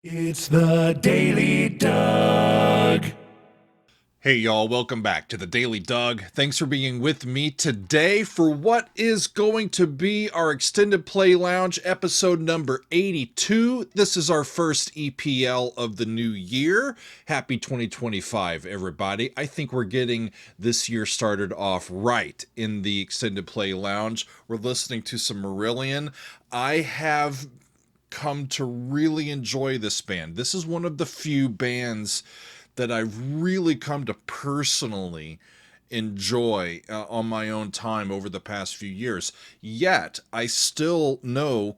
It's the Daily Doug. Hey y'all, welcome back to the Daily Doug. Thanks for being with me today for what is going to be our Extended Play Lounge episode number 82. This is our first EPL of the new year. Happy 2025, everybody. I think we're getting this year started off right in the Extended Play Lounge. We're listening to some Marillion. I have come to really enjoy this band. This is one of the few bands that I've really come to personally enjoy on my own time over the past few years. Yet, I still know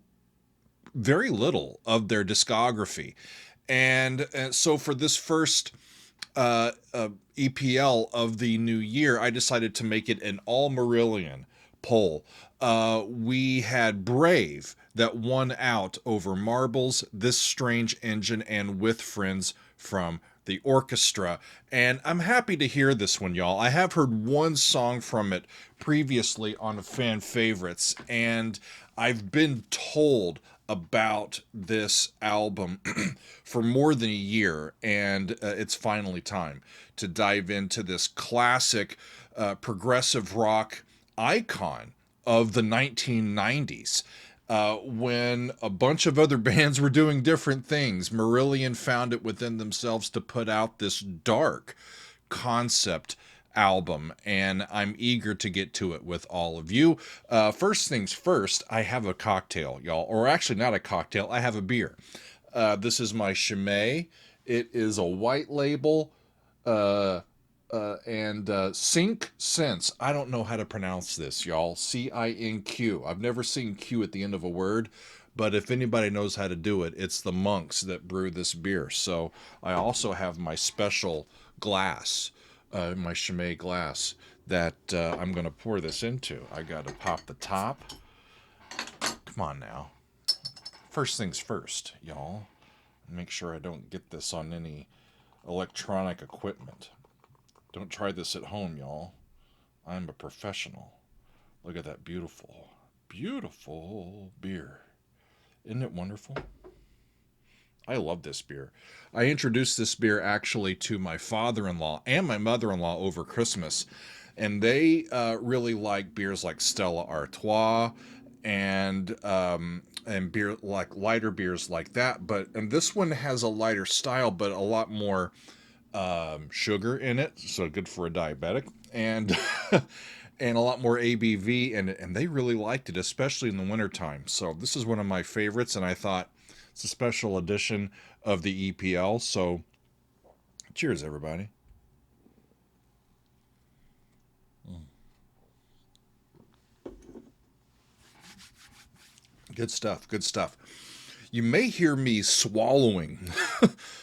very little of their discography. And so for this first EPL of the new year, I decided to make it an all Marillion poll. We had Brave that won out over Marbles, This Strange Engine, and With Friends from the orchestra. And I'm happy to hear this one, y'all. I have heard one song from it previously on Fan Favorites, and I've been told about this album for more than a year, and it's finally time to dive into this classic progressive rock icon of the 1990s. When a bunch of other bands were doing different things, Marillion found it within themselves to put out this dark concept album, and I'm eager to get to it with all of you. First things first, I have a cocktail, y'all, or actually not a cocktail, I have a beer. This is my Chimay. It is a white label, and Sync Sense. I don't know how to pronounce this, y'all. Cinq. I've never seen Q at the end of a word, but if anybody knows how to do it, it's the monks that brew this beer. So I also have my special glass, my Chimay glass, that I'm going to pour this into. I got to pop the top. Come on now. First things first, y'all. Make sure I don't get this on any electronic equipment. Don't try this at home, y'all. I'm a professional. Look at that beautiful, beautiful beer. Isn't it wonderful? I love this beer. I introduced this beer actually to my father-in-law and my mother-in-law over Christmas, and they really like beers like Stella Artois and beer like lighter beers like that. And this one has a lighter style, but a lot more sugar in it, so good for a diabetic, and and a lot more ABV, and they really liked it, especially in the wintertime. So this is one of my favorites, and I thought it's a special edition of the EPL. So cheers, everybody. Good stuff. Good stuff. You may hear me swallowing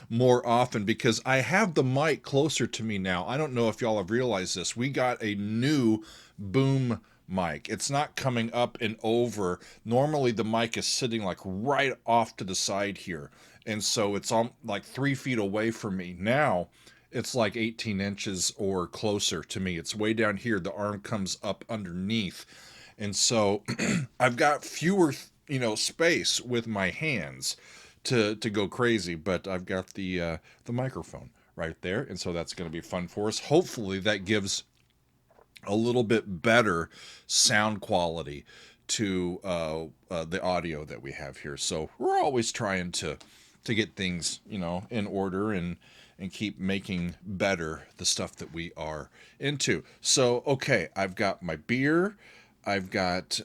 more often because I have the mic closer to me now. I don't know if y'all have realized this. We got a new boom mic. It's not coming up and over. Normally the mic is sitting like right off to the side here. And so it's on like 3 feet away from me. Now it's like 18 inches or closer to me. It's way down here. The arm comes up underneath. And so I've got fewer, space with my hands to go crazy, but I've got the microphone right there, and so that's going to be fun for us. Hopefully, that gives a little bit better sound quality to the audio that we have here. So we're always trying to get things, in order and keep making better the stuff that we are into. So, okay, I've got my beer. I've got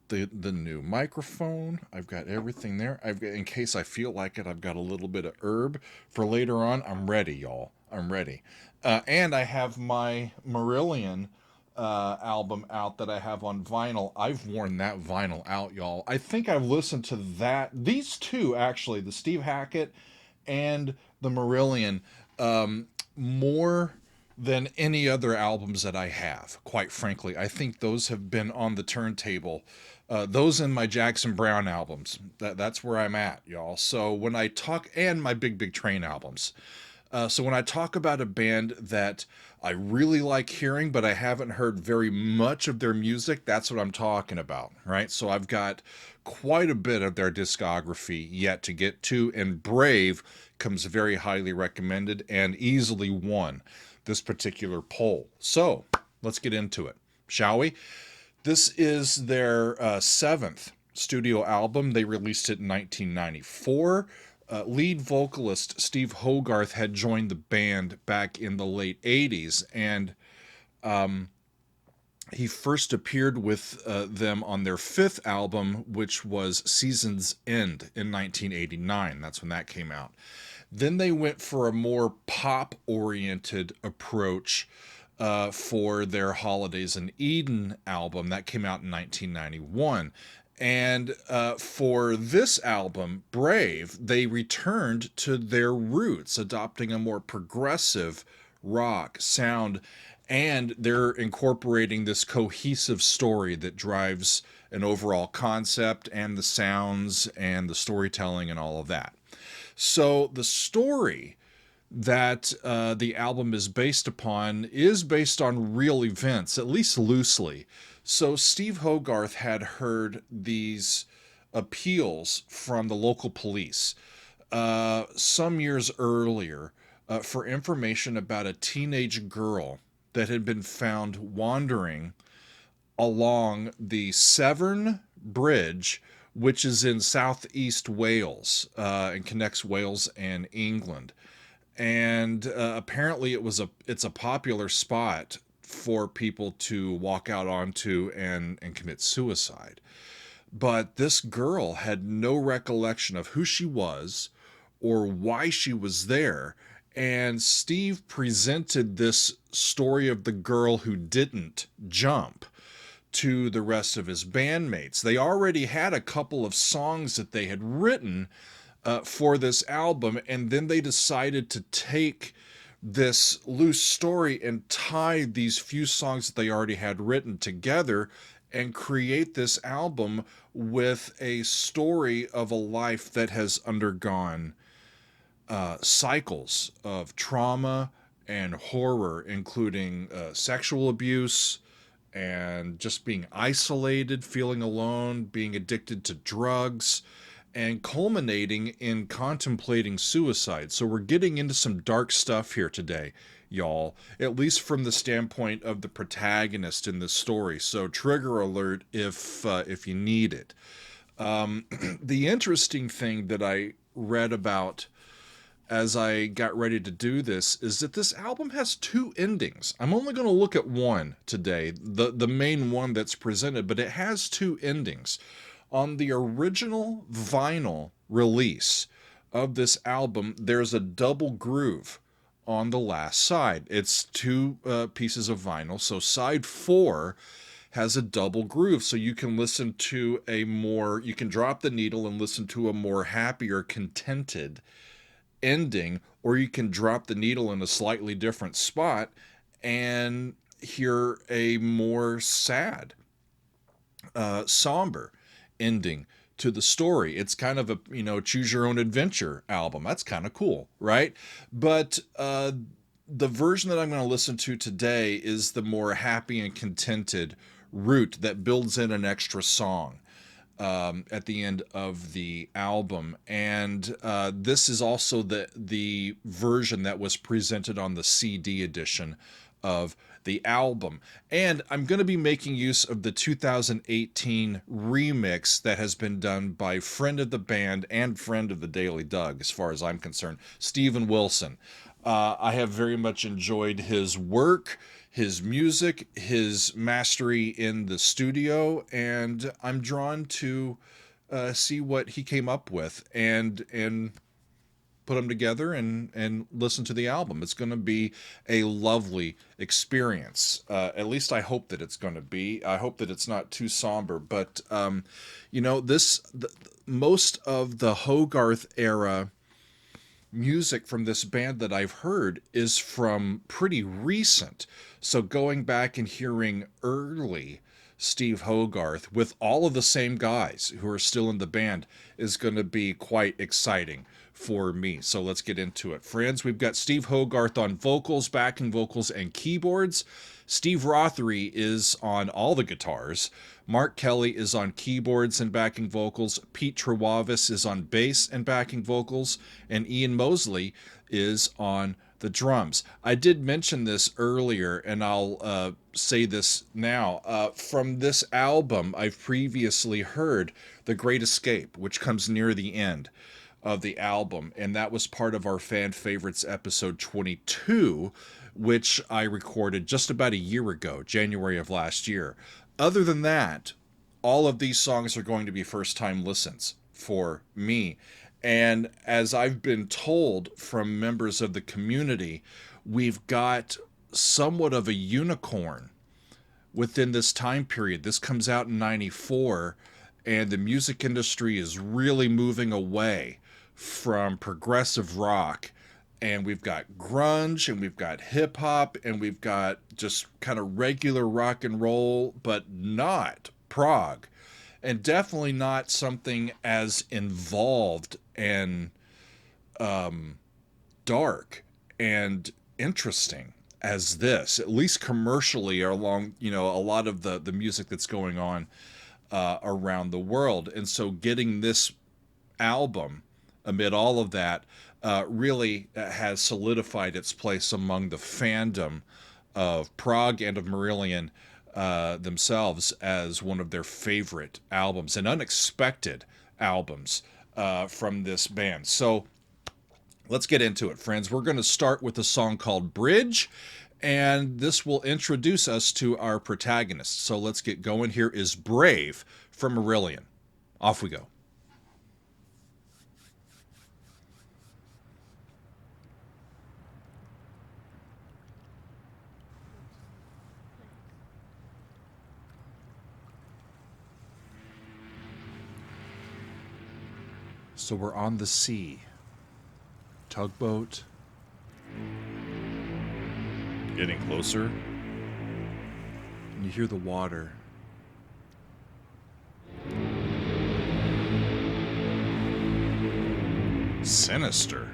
the new microphone. I've got everything there. I've got, in case I feel like it, I've got a little bit of herb for later on. I'm ready, y'all. I'm ready. And I have my Marillion album out that I have on vinyl. I've worn that vinyl out, y'all. I think I've listened to that. These two, actually, the Steve Hackett and the Marillion, more than any other albums that I have, quite frankly. I think those have been on the turntable. Those and my Jackson Browne albums. That's where I'm at, y'all. So when I talk, and my Big Big Train albums. So when I talk about a band that I really like hearing, but I haven't heard very much of their music, that's what I'm talking about, right? So I've got quite a bit of their discography yet to get to, and Brave comes very highly recommended and easily won this particular poll. So let's get into it, shall we? This is their seventh studio album. They released it in 1994. Lead vocalist Steve Hogarth had joined the band back in the late 80s, and he first appeared with them on their fifth album, which was Season's End in 1989. That's when that came out. Then they went for a more pop-oriented approach for their Holidays in Eden album that came out in 1991. And for this album, Brave, they returned to their roots, adopting a more progressive rock sound, and they're incorporating this cohesive story that drives an overall concept and the sounds and the storytelling and all of that. So the story that the album is based on real events, at least loosely. So Steve Hogarth had heard these appeals from the local police some years earlier for information about a teenage girl that had been found wandering along the Severn Bridge, which is in southeast Wales and connects Wales and England. And apparently it's a popular spot for people to walk out onto and commit suicide. But this girl had no recollection of who she was or why she was there. And Steve presented this story of the girl who didn't jump to the rest of his bandmates. They already had a couple of songs that they had written for this album, and then they decided to take this loose story and tie these few songs that they already had written together and create this album with a story of a life that has undergone cycles of trauma and horror, including sexual abuse and just being isolated, feeling alone, being addicted to drugs, and culminating in contemplating suicide. So we're getting into some dark stuff here today, y'all, at least from the standpoint of the protagonist in this story. So trigger alert if you need it. The interesting thing that I read about as I got ready to do this is that this album has two endings. I'm only going to look at one today, the main one that's presented, but it has two endings. On the original vinyl release of this album, there's a double groove on the last side. It's two pieces of vinyl, so side 4 has a double groove, so you can listen to you can drop the needle and listen to a more happier, contented ending, or you can drop the needle in a slightly different spot and hear a more sad, somber ending to the story. It's kind of a, choose your own adventure album. That's kind of cool, right? But the version that I'm going to listen to today is the more happy and contented route that builds in an extra song at the end of the album. And this is also the version that was presented on the CD edition of the album. And I'm going to be making use of the 2018 remix that has been done by friend of the band and friend of the Daily Doug, as far as I'm concerned, Steven Wilson. I have very much enjoyed his work, his music, his mastery in the studio, and I'm drawn to see what he came up with and put them together and listen to the album. It's going to be a lovely experience. At least I hope that it's going to be. I hope that it's not too somber. But most of the Hogarth era music from this band that I've heard is from pretty recent. So going back and hearing early Steve Hogarth with all of the same guys who are still in the band is going to be quite exciting for me. So let's get into it. Friends, we've got Steve Hogarth on vocals, backing vocals, and keyboards. Steve Rothery is on all the guitars. Mark Kelly is on keyboards and backing vocals. Pete Trewavis is on bass and backing vocals. And Ian Mosley is on the drums. I did mention this earlier, and I'll say this now. From this album, I've previously heard The Great Escape, which comes near the end of the album, and that was part of our fan favorites episode 22, which I recorded just about a year ago, January of last year. Other than that, all of these songs are going to be first time listens for me. And as I've been told from members of the community, we've got somewhat of a unicorn within this time period. This comes out in 94, and the music industry is really moving away from progressive rock. And we've got grunge, and we've got hip hop, and we've got just kind of regular rock and roll, but not prog. And definitely not something as involved and dark and interesting as this, at least commercially, along, you know, a lot of the music that's going on around the world. And so getting this album amid all of that really has solidified its place among the fandom of prog and of Marillion themselves as one of their favorite albums and unexpected albums from this band. So let's get into it, friends. We're going to start with a song called Bridge, and this will introduce us to our protagonist. So let's get going. Here is Brave from Marillion. Off we go. So we're on the sea. Tugboat. Getting closer. And you hear the water. Sinister.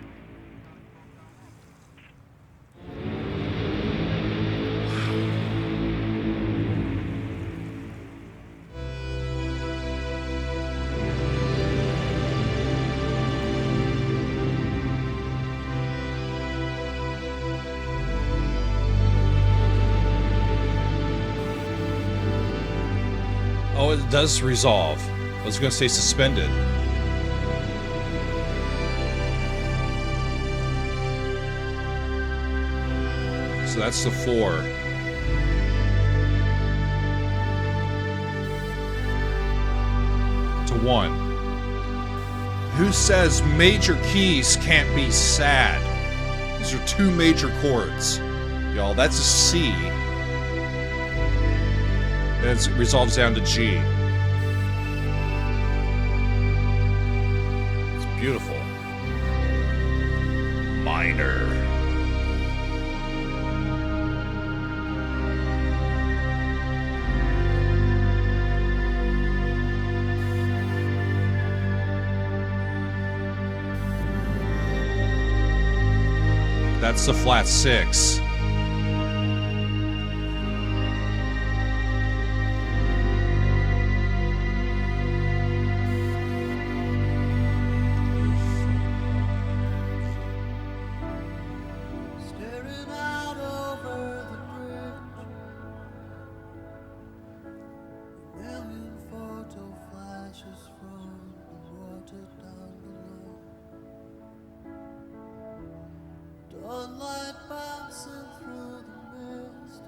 Oh, it does resolve. I was going to say suspended. So that's the 4. To 1. Who says major keys can't be sad? These are 2 major chords. Y'all, that's a C. And it resolves down to G. It's beautiful. Minor. That's the flat 6. Sunlight bouncing through the mist,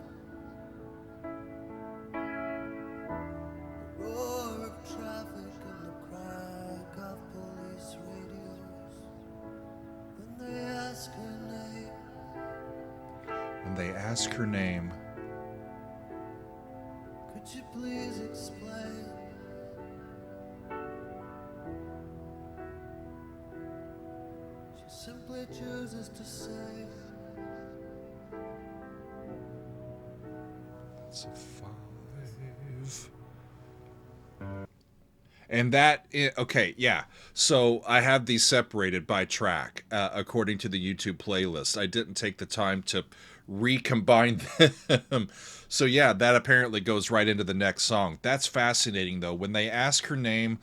the roar of traffic and the crack of police radios. When they ask her name, could you please explain? She simply chooses to say, That's a 5. And that, okay, yeah. So I have these separated by track according to the YouTube playlist. I didn't take the time to recombine them. So yeah, that apparently goes right into the next song. That's fascinating, though. When they ask her name,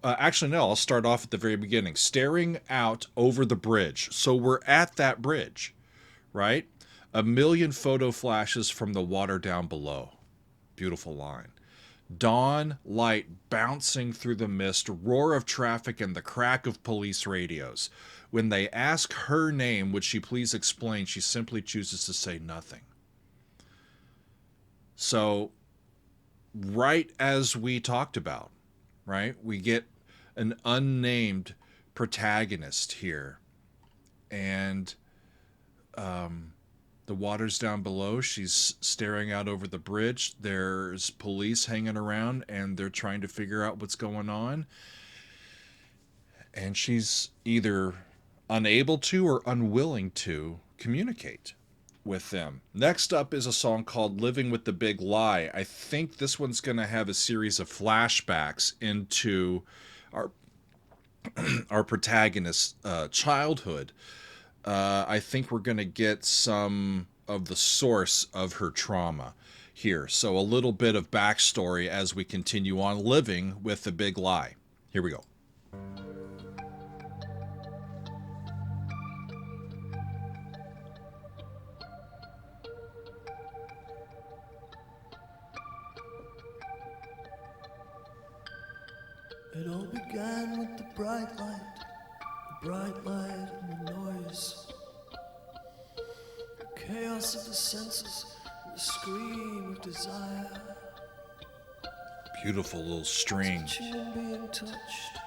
actually, no, I'll start off at the very beginning. Staring out over the bridge. So we're at that bridge, right? A million photo flashes from the water down below. Beautiful line. Dawn light bouncing through the mist, roar of traffic, and the crack of police radios. When they ask her name, would she please explain, she simply chooses to say nothing. So, right as we talked about, right, we get an unnamed protagonist here. And the water's down below. She's staring out over the bridge. There's police hanging around, and they're trying to figure out what's going on. And she's either unable to or unwilling to communicate with them. Next up is a song called Living with the Big Lie. I think this one's going to have a series of flashbacks into our protagonist's childhood. I think we're going to get some of the source of her trauma here. So a little bit of backstory as we continue on living with the big lie. Here we go. It all began with the bright light and the noise. The chaos of the senses, and the scream of desire. Beautiful little string. Touching and being touched,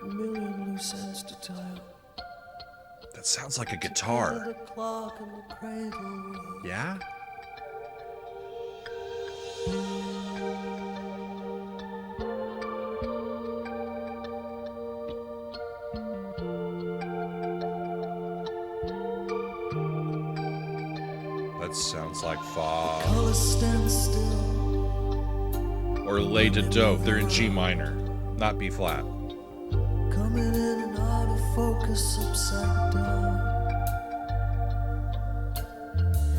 a million loose ends to tie up. That sounds like a guitar. The clock and the cradle. Yeah? That sounds like fa. Colors stand still. Or lay to do. They're in G minor, not B flat. Coming in and out of focus upside down.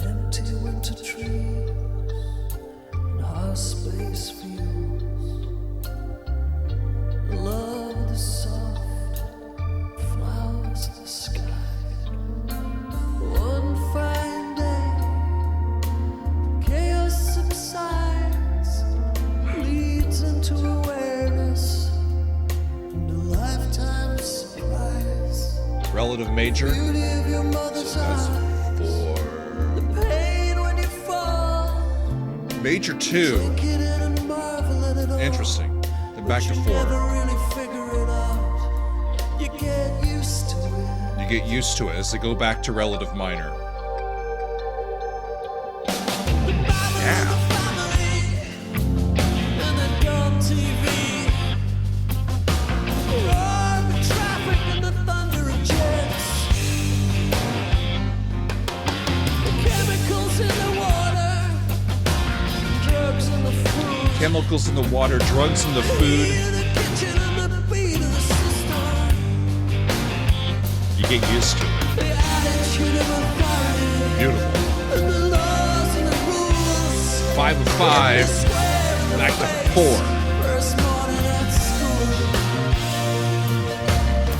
Empty winter trees and how space feels. The love of the soft flowers of the sky. One fine day, chaos subsides, leads into awareness. Relative major. Beauty of your mother's eyes. For The pain when you fall. major 2. Take it in and marvel at it all. Interesting. Then back to You 4. never really figure it out. You get used to it. You get used to it as they go back to relative minor. Yeah. And the dumb TV. Roar the traffic and the thunder of jets. The chemicals in the water. Drugs in the food. Chemicals in the water, drugs in the food. The kitchen and the beat of the system. You get used to it. The attitude of authority. Beautiful. And the laws and the rules. 5 of 5. Back to 4. First morning at school.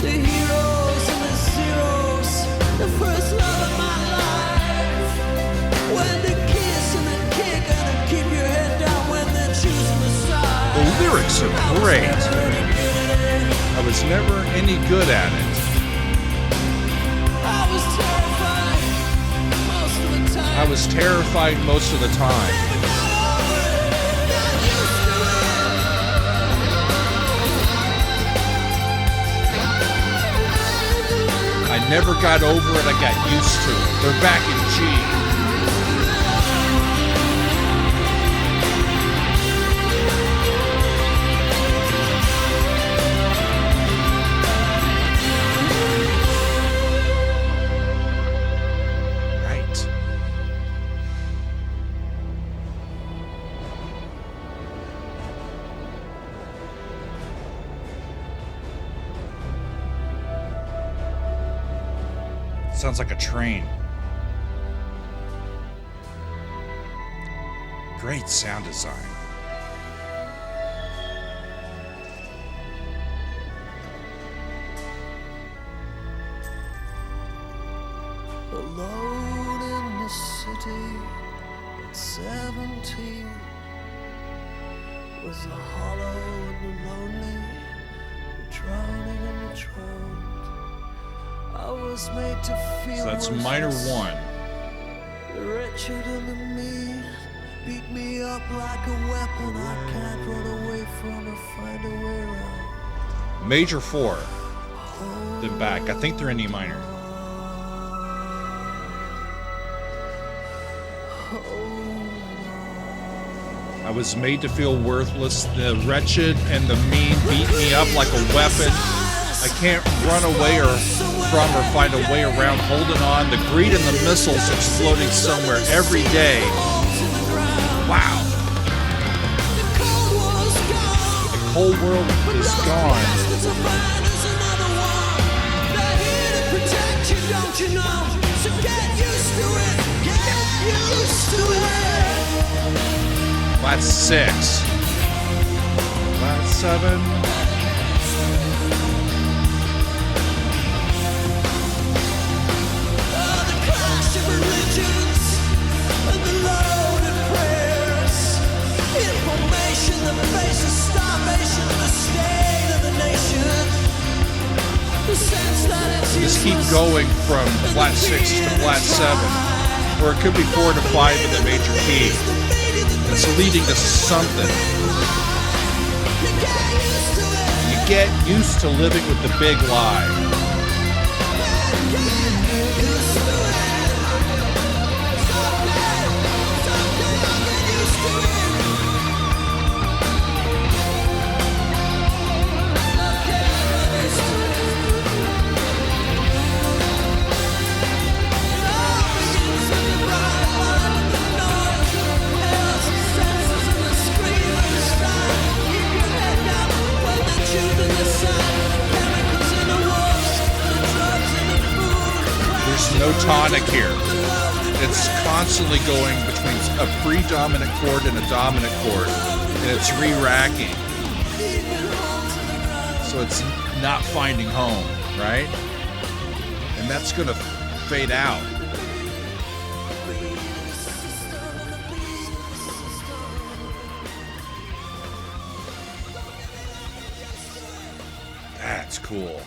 The heroes and the zeros. The first love of my life. When the kiss and the kick and the keep your head down when they're choosing the side. The lyrics are great. I was never any good at it. I was terrified most of the time. I was terrified most of the time. Never got over it. Got used to it. I never got over it. I got used to it. They're back in G. Right. Sounds like a train. Great sound design. Alone in the city at 17 was the hollow and the lonely, the drowning and the drowned. I was made to feel So that's minor worthless. 1. The wretched and the mean beat me up like a weapon I can't run away from or find a way around. Major 4. Then back. I think they're in E minor. I was made to feel worthless. The wretched and the mean beat me up like a weapon. I can't run away from or find a way around, holding on. The greed and the missiles exploding somewhere every day. Wow. The cold world is gone. Flat 6. Flat 7. Just keep going from flat 6 to flat 7, or it could be 4 to 5 in the major key. It's leading to something. You get used to living with the big lie. No tonic here. It's constantly going between a predominant chord and a dominant chord, and it's re-racking. So it's not finding home, right? And that's gonna fade out. That's cool.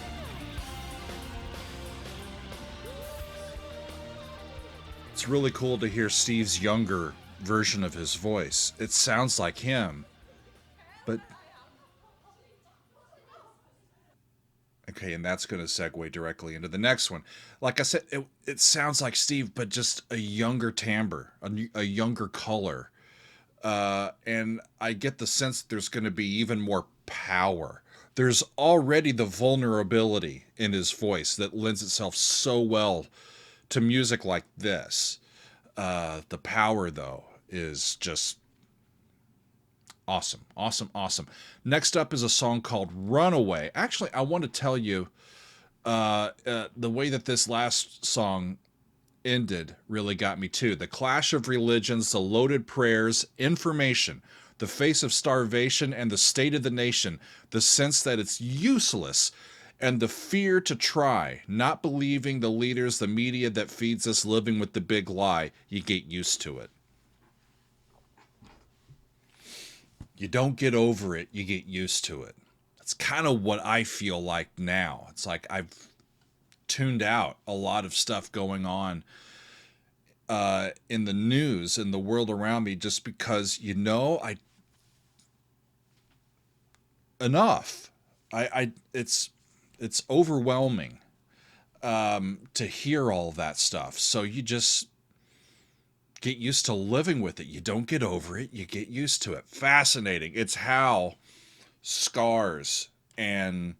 It's really cool to hear Steve's younger version of his voice. It sounds like him, but okay, and that's going to segue directly into the next one. Like I said, it sounds like Steve, but just a younger timbre, a younger color, and I get the sense that there's going to be even more power. There's already the vulnerability in his voice that lends itself so well to music like this. The power, though, is just awesome, awesome, awesome. Next up is a song called Runaway. Actually, I want to tell you the way that this last song ended really got me too. The clash of religions, the loaded prayers, information, the face of starvation and the state of the nation, the sense that it's useless, and the fear to try, not believing the leaders, the media that feeds us, living with the big lie. You get used to it. You don't get over it, you get used to it. That's kind of what I feel like now. It's like I've tuned out a lot of stuff going on in the news, in the world around me, just because, enough. It's overwhelming to hear all that stuff. So you just get used to living with it. You don't get over it. You get used to it. Fascinating. It's how scars and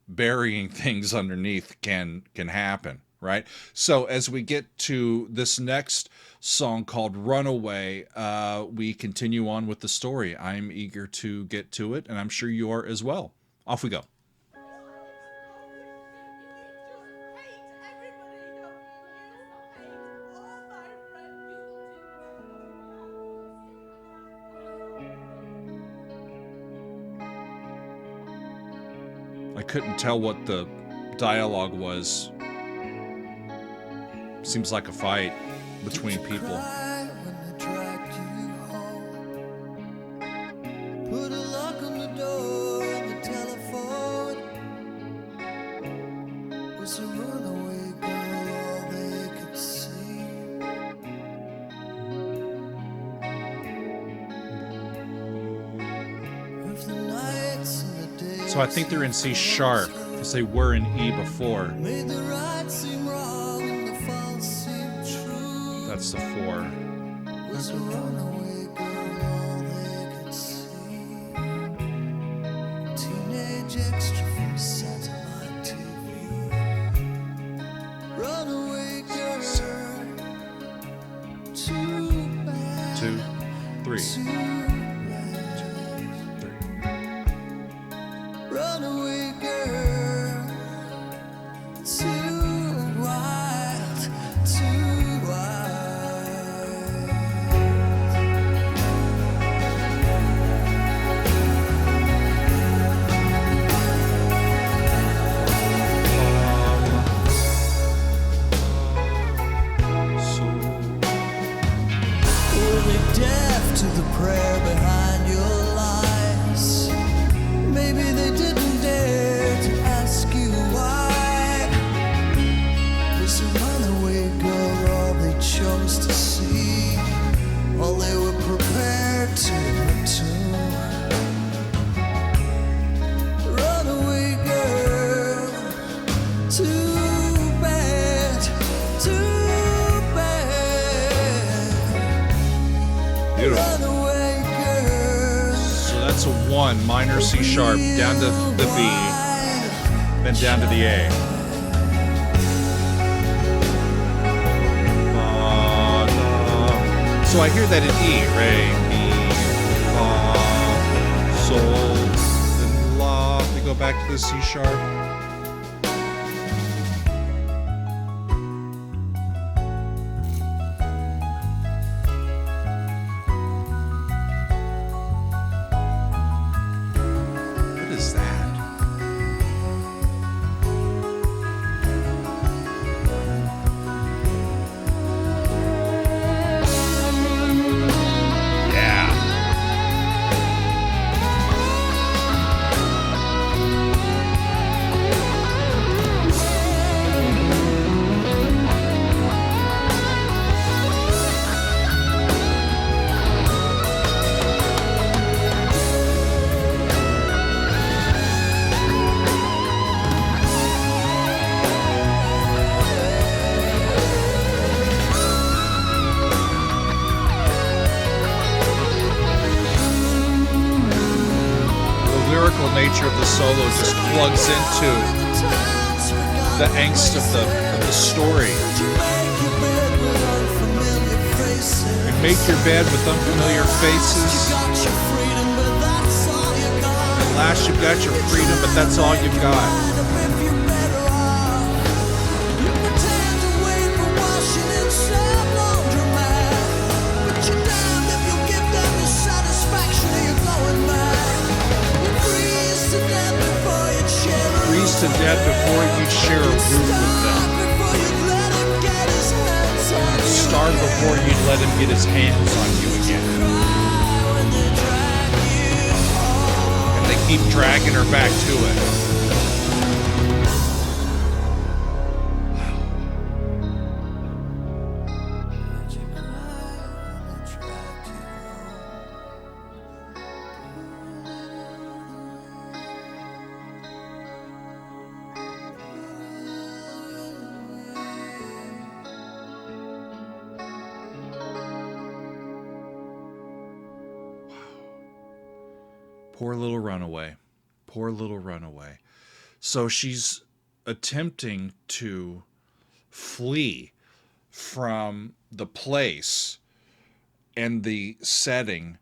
burying things underneath can happen, right? So as we get to this next song called Runaway, we continue on with the story. I'm eager to get to it, and I'm sure you are as well. Off we go. I couldn't tell what the dialogue was. Seems like a fight between people. Cry when they dragged you home. Put a lock on the door, the telephone was a runaway girl, all they could see. If the nights and the days So I think they're in C sharp, because they were in E before. made the right seem wrong and the false seem true. That's the 4. Was a runaway girl, all they could see. Teenage extra from satellite TV. Runaway girl, too bad. 2, 3. Too bad. 3. Runaway girl, too wild, too wild. Were they deaf to the prayer behind your lies? Maybe they didn't dare to ask you why. Was a runaway girl all they chose to see? All they were prepared to return. Runaway girl, too bad, too bad. Beautiful. Runaway girl. So that's a 1, minor C sharp, down to the B, then down to the A. So I hear that in E, re, mi, fa, sol, then la. We go back to the C sharp. What is that? Yeah. The lyrical nature of the solo just plugs into the angst of the story. You make your bed with unfamiliar faces. At last you've got your freedom, but that's all you've got. Freeze to death before you share a room with them. Starve before you'd let him get his hands on you again. And they keep dragging her back to it. Poor little runaway. Poor little runaway. So she's attempting to flee from the place and the setting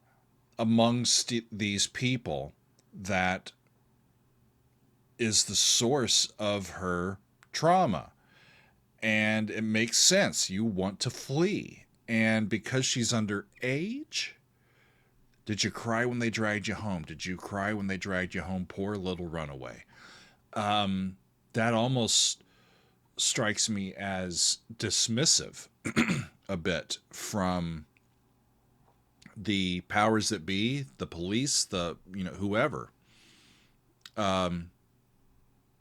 amongst these people that is the source of her trauma. And it makes sense. You want to flee. And because she's underage, did you cry when they dragged you home? Did you cry when they dragged you home? Poor little runaway. that almost strikes me as dismissive a bit from the powers that be, the police, the, whoever.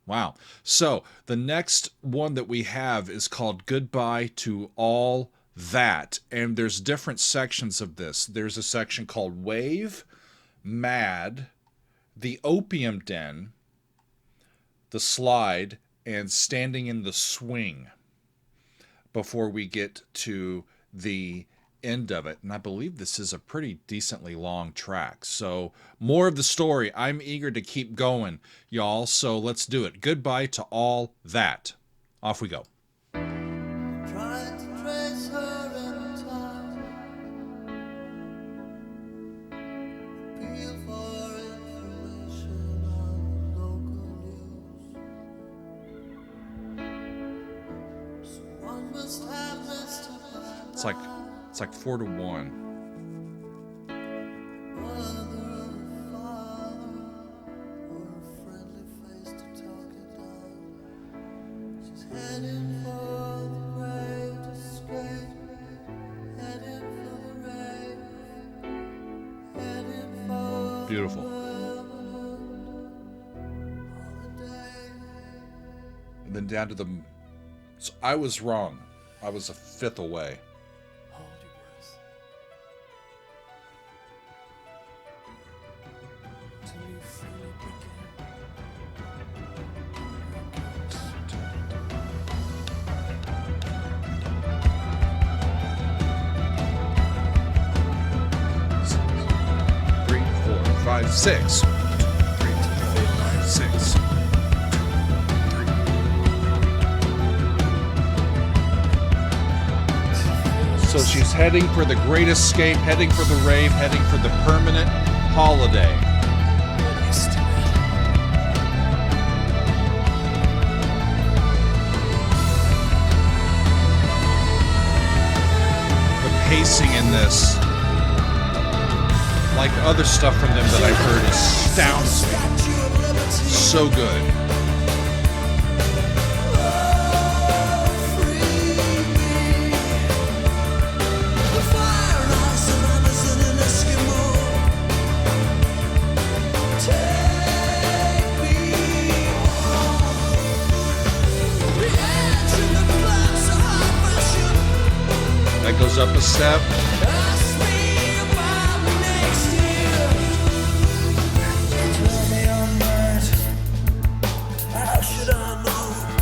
Wow. So the next one that we have is called Goodbye to All That. And there's different sections of this. There's a section called Wave, Mad, the Opium Den, the Slide, and Standing in the Swing before we get to the end of it. And I believe this is a pretty decently long track. So more of the story. I'm eager to keep going, y'all. So let's do it. Goodbye to All That. Off we go. Trying to trace her in time. Appeal for information on local news. Someone must have missed her by It's like 4-1. mother or father or a friendly face to talk it down. She's heading for the great escape, heading for the rave, heading for Beautiful. holiday. And then down to the... So I was wrong. I was a fifth away. Hold your breath. Till you fully Three, 4, 5, 6. 3, 4, 5, 6. So she's heading for the great escape, heading for the rave, heading for the permanent holiday. The pacing in this, like other stuff from them that I've heard, astounds me. So good. That goes up a step.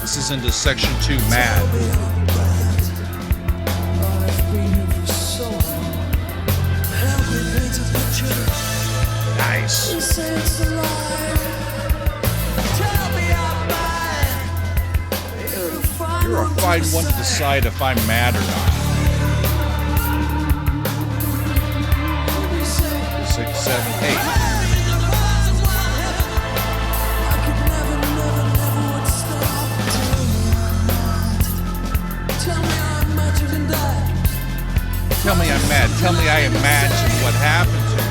This is into section 2, Mad. Nice. You're a fine one to decide if I'm mad or not. 6, 7, 8. Tell me I'm mad. Tell me I imagine what happened to me.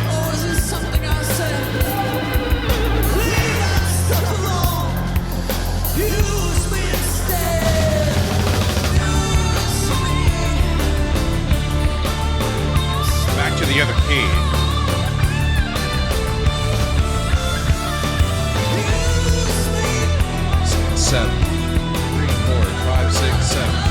Back to the other key. 7, 3, 4, 5, 6, 7.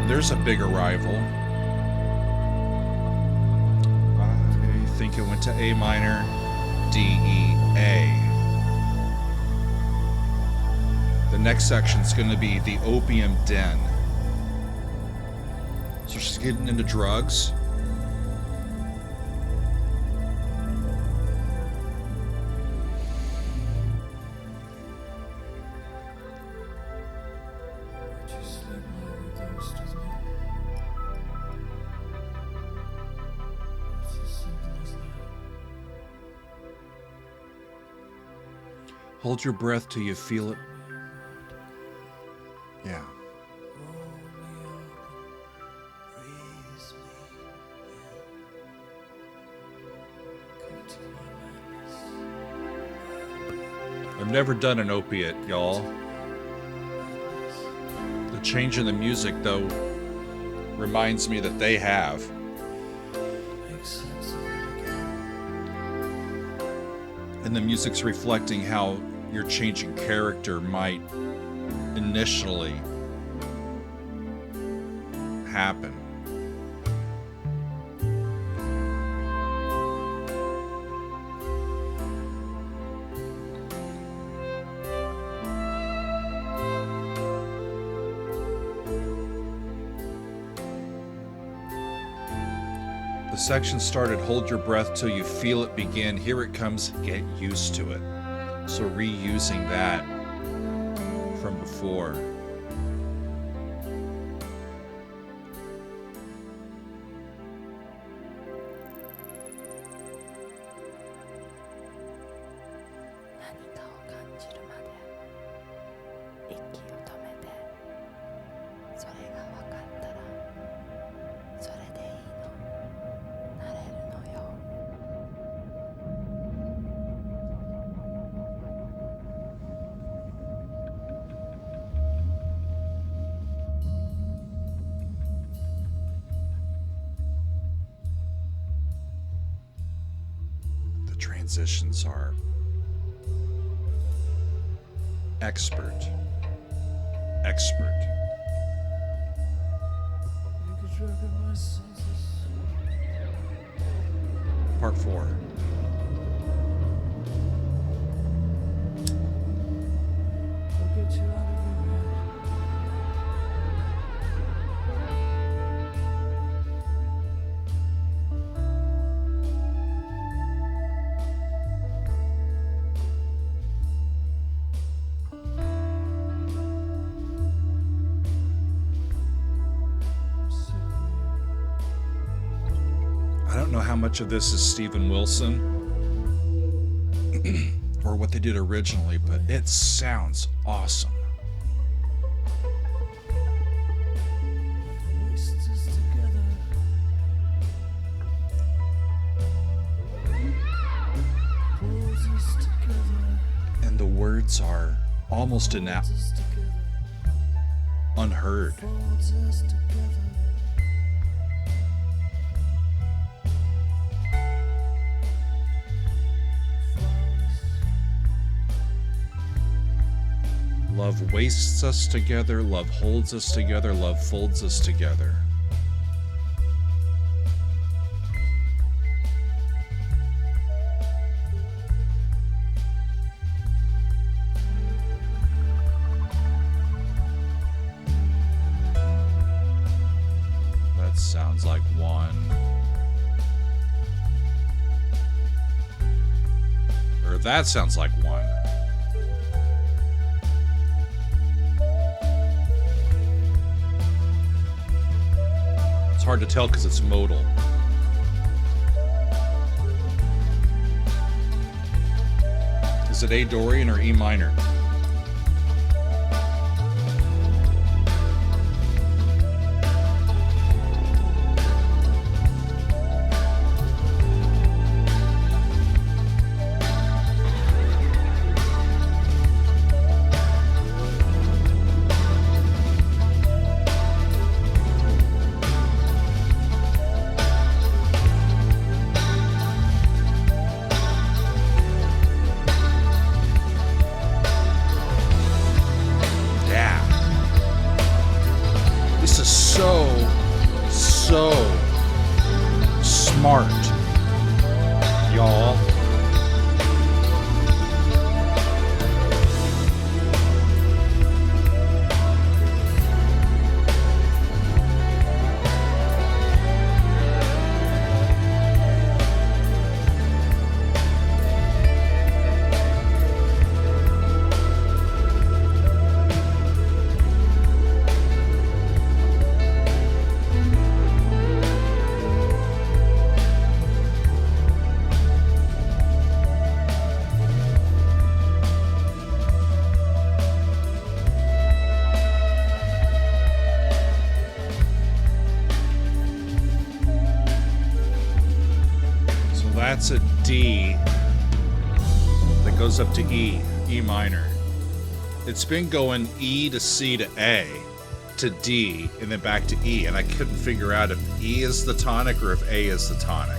There's a big arrival. I think it went to A minor, D, E, A. The next section's going to be the Opium Den. So she's getting into drugs. It's a simple Hold your breath till you feel it. Yeah. I've never done an opiate, y'all. The change in the music, though, reminds me that they have. And the music's reflecting how your changing character might initially happen. The section started, hold your breath till you feel it begin. Here it comes, get used to it. So reusing that from before. Transitions are expert. Part 4. I don't know how much of this is Steven Wilson or what they did originally, but it sounds awesome. And the words are almost unheard. Love wastes us together, love holds us together, love folds us together. That sounds like one. Or that sounds like one. It's hard to tell because it's modal. Is it A Dorian or E minor? So smart, y'all. That's a D that goes up to E, E minor. It's been going E to C to A to D and then back to E, and I couldn't figure out if E is the tonic or if A is the tonic.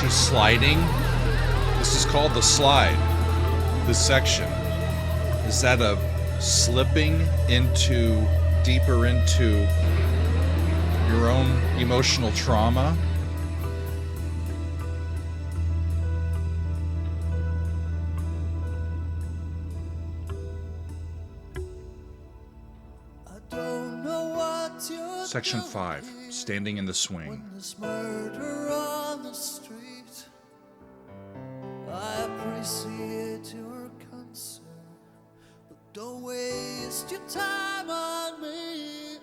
Sliding. This is called the slide. This section. Is that a slipping into deeper into your own emotional trauma? I don't know what you're Section 5. Standing in the swing. when there's murder on the street. I appreciate your concern, but don't waste your time on me.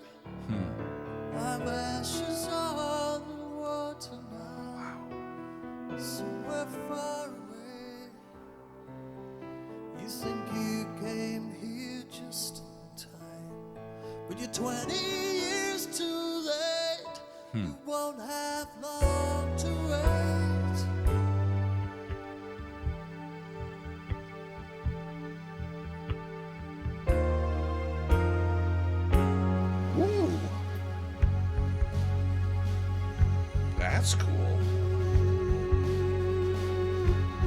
I'm ashes on the water now, somewhere far away. You think you came here just in time, but you're 20 years too late. You won't have long to wait. That's cool.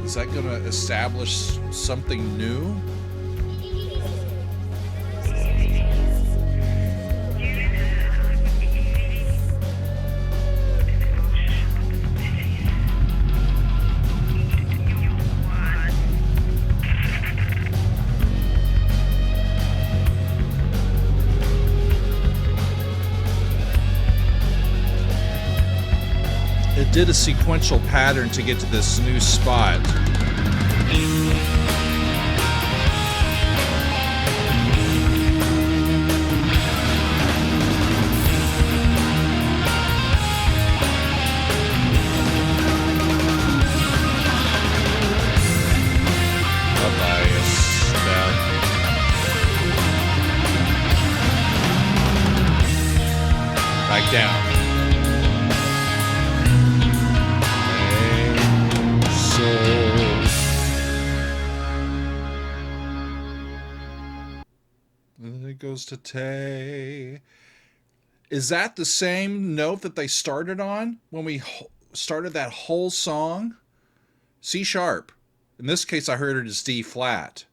Is that going to establish something new? It did a sequential pattern to get to this new spot. Back down. And then it goes to Tay. Is that the same note that they started on when we started that whole song? C sharp. In this case, I heard it as D flat.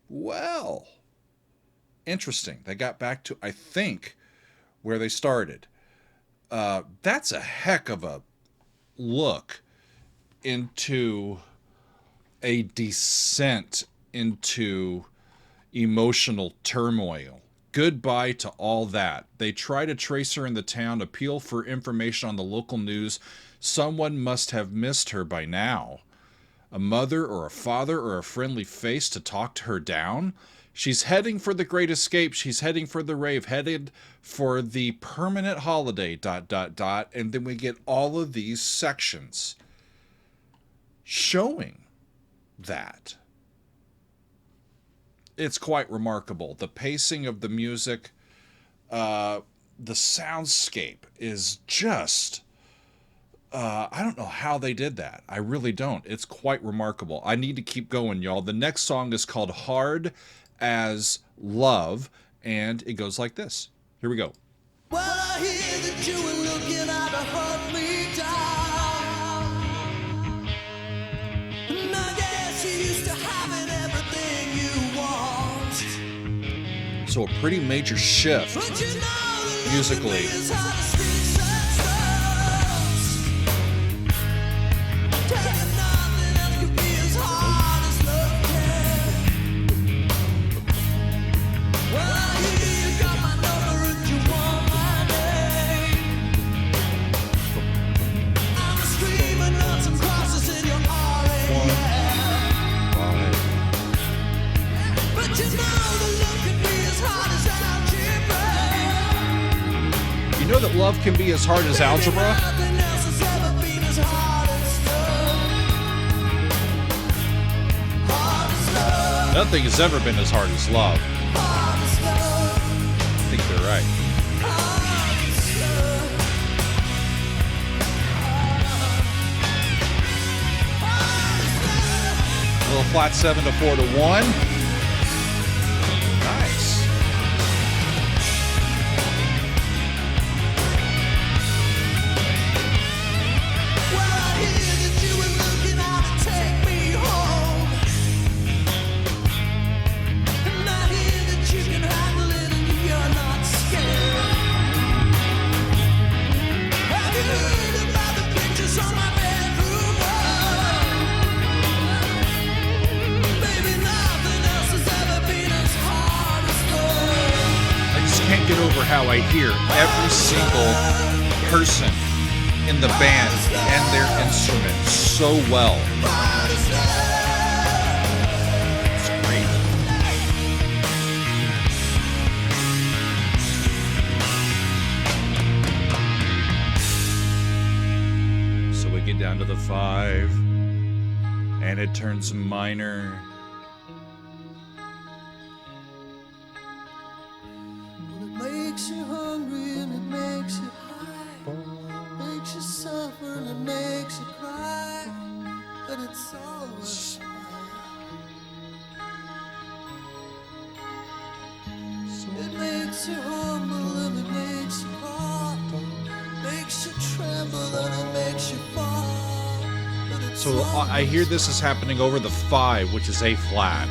Well, interesting. They got back to, I think, where they started. That's a heck of a look into a descent into emotional turmoil. Goodbye to all that. They try to trace her in the town, appeal for information on the local news. Someone must have missed her by now. A mother or a father or a friendly face to talk to her down? She's heading for the great escape. She's heading for the rave, headed for the permanent holiday, ... And then we get all of these sections showing that. It's quite remarkable. The pacing of the music, the soundscape is just, I don't know how they did that. I really don't. It's quite remarkable. I need to keep going, y'all. The next song is called Hard as Love, and it goes like this. Here we go. Well, I hear that you were looking out to hunt me down. And I guess you used to having everything you want. So a pretty major shift But you know the musically. is how the streets and stars. Tell you nothing else could be as hard as love can. Well, I hear you got my number and you want my name. I'm screaming nuts and crosses in your RAF. But you know know that love can be as hard as algebra? Nothing else has ever been as hard as love. Hard as love. Nothing has ever been as hard as love. Hard as love. I think they're right. Hard as love. A little flat 7 to 4 to 1. Nice. Well, I hear that you were looking out to take me home. And I hear that you can handle it and you're not scared. Have you heard about the pictures on my bedroom wall? Baby, nothing else has ever been as hard as love. I just can't get over how I hear every single person in the band and their instrument so well. Hard as love. It's great. So we get down to the 5, and it turns minor. Well, it makes you hungry and it makes you high, makes you suffer and it makes you cry, but it's always it makes you humble and it makes you crawl, makes you tremble and it makes you fall, but it's So I hear this is happening over the 5, which is A flat.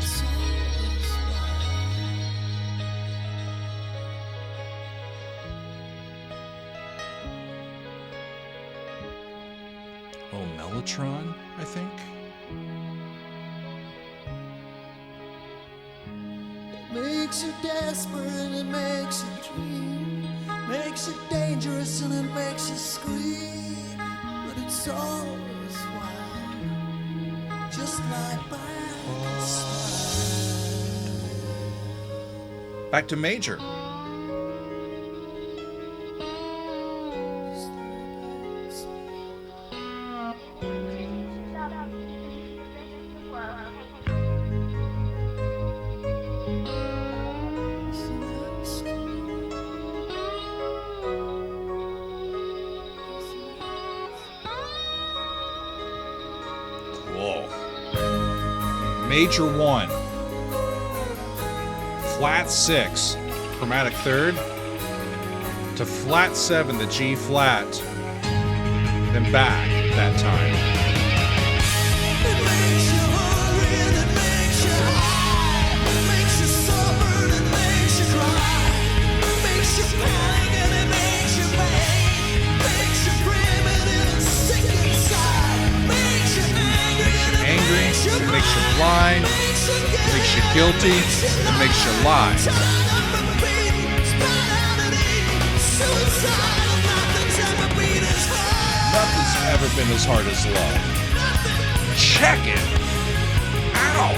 Oh, Mellotron, I think. Makes you desperate and it makes you dream, makes you dangerous and it makes you scream, but it's always wild, just like bad style. Back to major. Cool. Major 1. Flat 6, chromatic 3rd, to flat 7, the G flat, then back that time. It makes you hungry and it makes you high, makes you suffer and it makes you cry, makes you panic and it makes you pain, makes you primitive and sick inside, makes you angry and it makes you makes you blind, makes you guilty, and makes you lie. Nothing's ever been as hard as love. Check it out.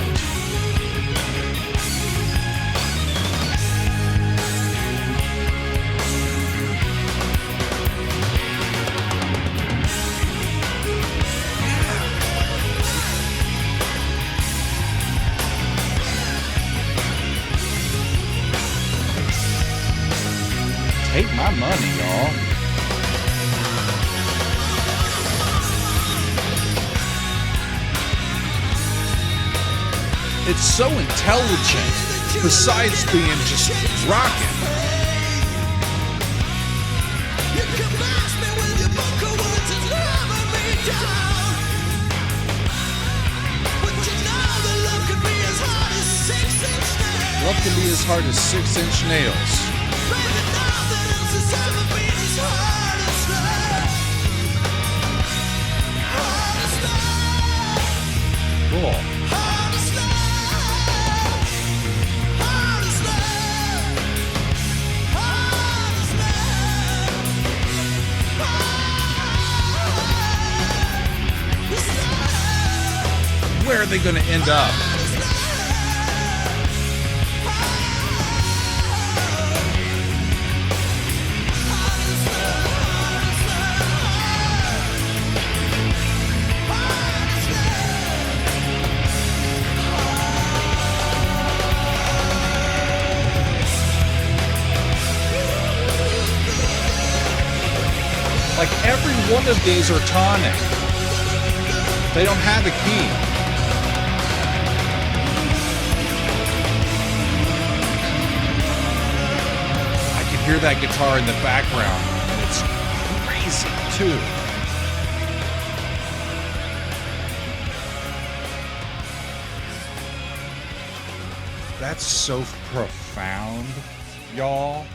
Take my money, y'all. It's so intelligent, besides being just rocking. You can blast me with your book of words and hammer me down, but you know that love can be as hard as 6-inch nails. Love can be as hard as 6-inch nails. Baby, nothing else has ever been as hard as love. Hard as love. Cool. Hard as love. Hard as love. Hard as love. Where are they going to end up? Hard as love. Like every one of these are tonic. They don't have a key. I can hear that guitar in the background, and it's crazy too. That's so profound, y'all.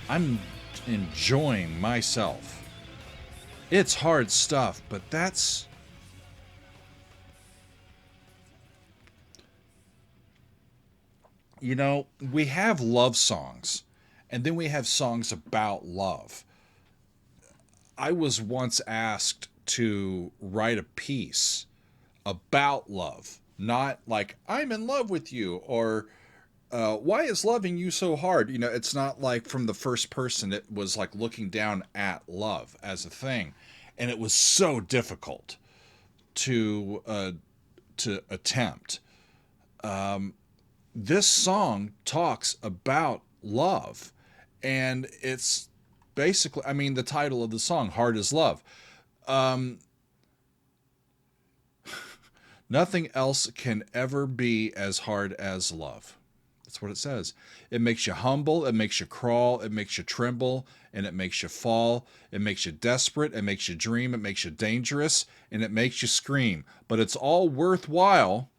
I'm enjoying myself. It's hard stuff, but that's... You know, we have love songs, and then we have songs about love. I was once asked to write a piece about love. Not like, I'm in love with you, or why is loving you so hard? You know, it's not like from the first person. It was like looking down at love as a thing. And it was so difficult to attempt. This song talks about love. And it's basically, I mean, the title of the song, Hard as Love. Nothing else can ever be as hard as love. That's what it says. It makes you humble, it makes you crawl, it makes you tremble, and it makes you fall. It makes you desperate, it makes you dream, it makes you dangerous, and it makes you scream. But it's all worthwhile.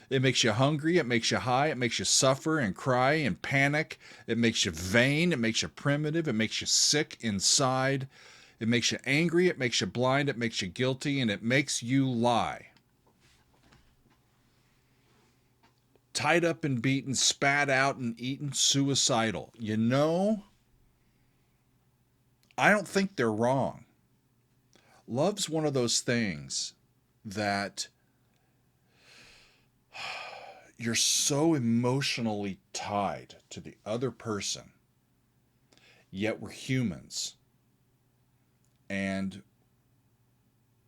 It makes you hungry, it makes you high, it makes you suffer and cry and panic. It makes you vain, it makes you primitive, it makes you sick inside. It makes you angry, it makes you blind, it makes you guilty, and it makes you lie. Tied up and beaten, spat out and eaten, suicidal. You know, I don't think they're wrong. Love's one of those things that you're so emotionally tied to the other person, yet we're humans. And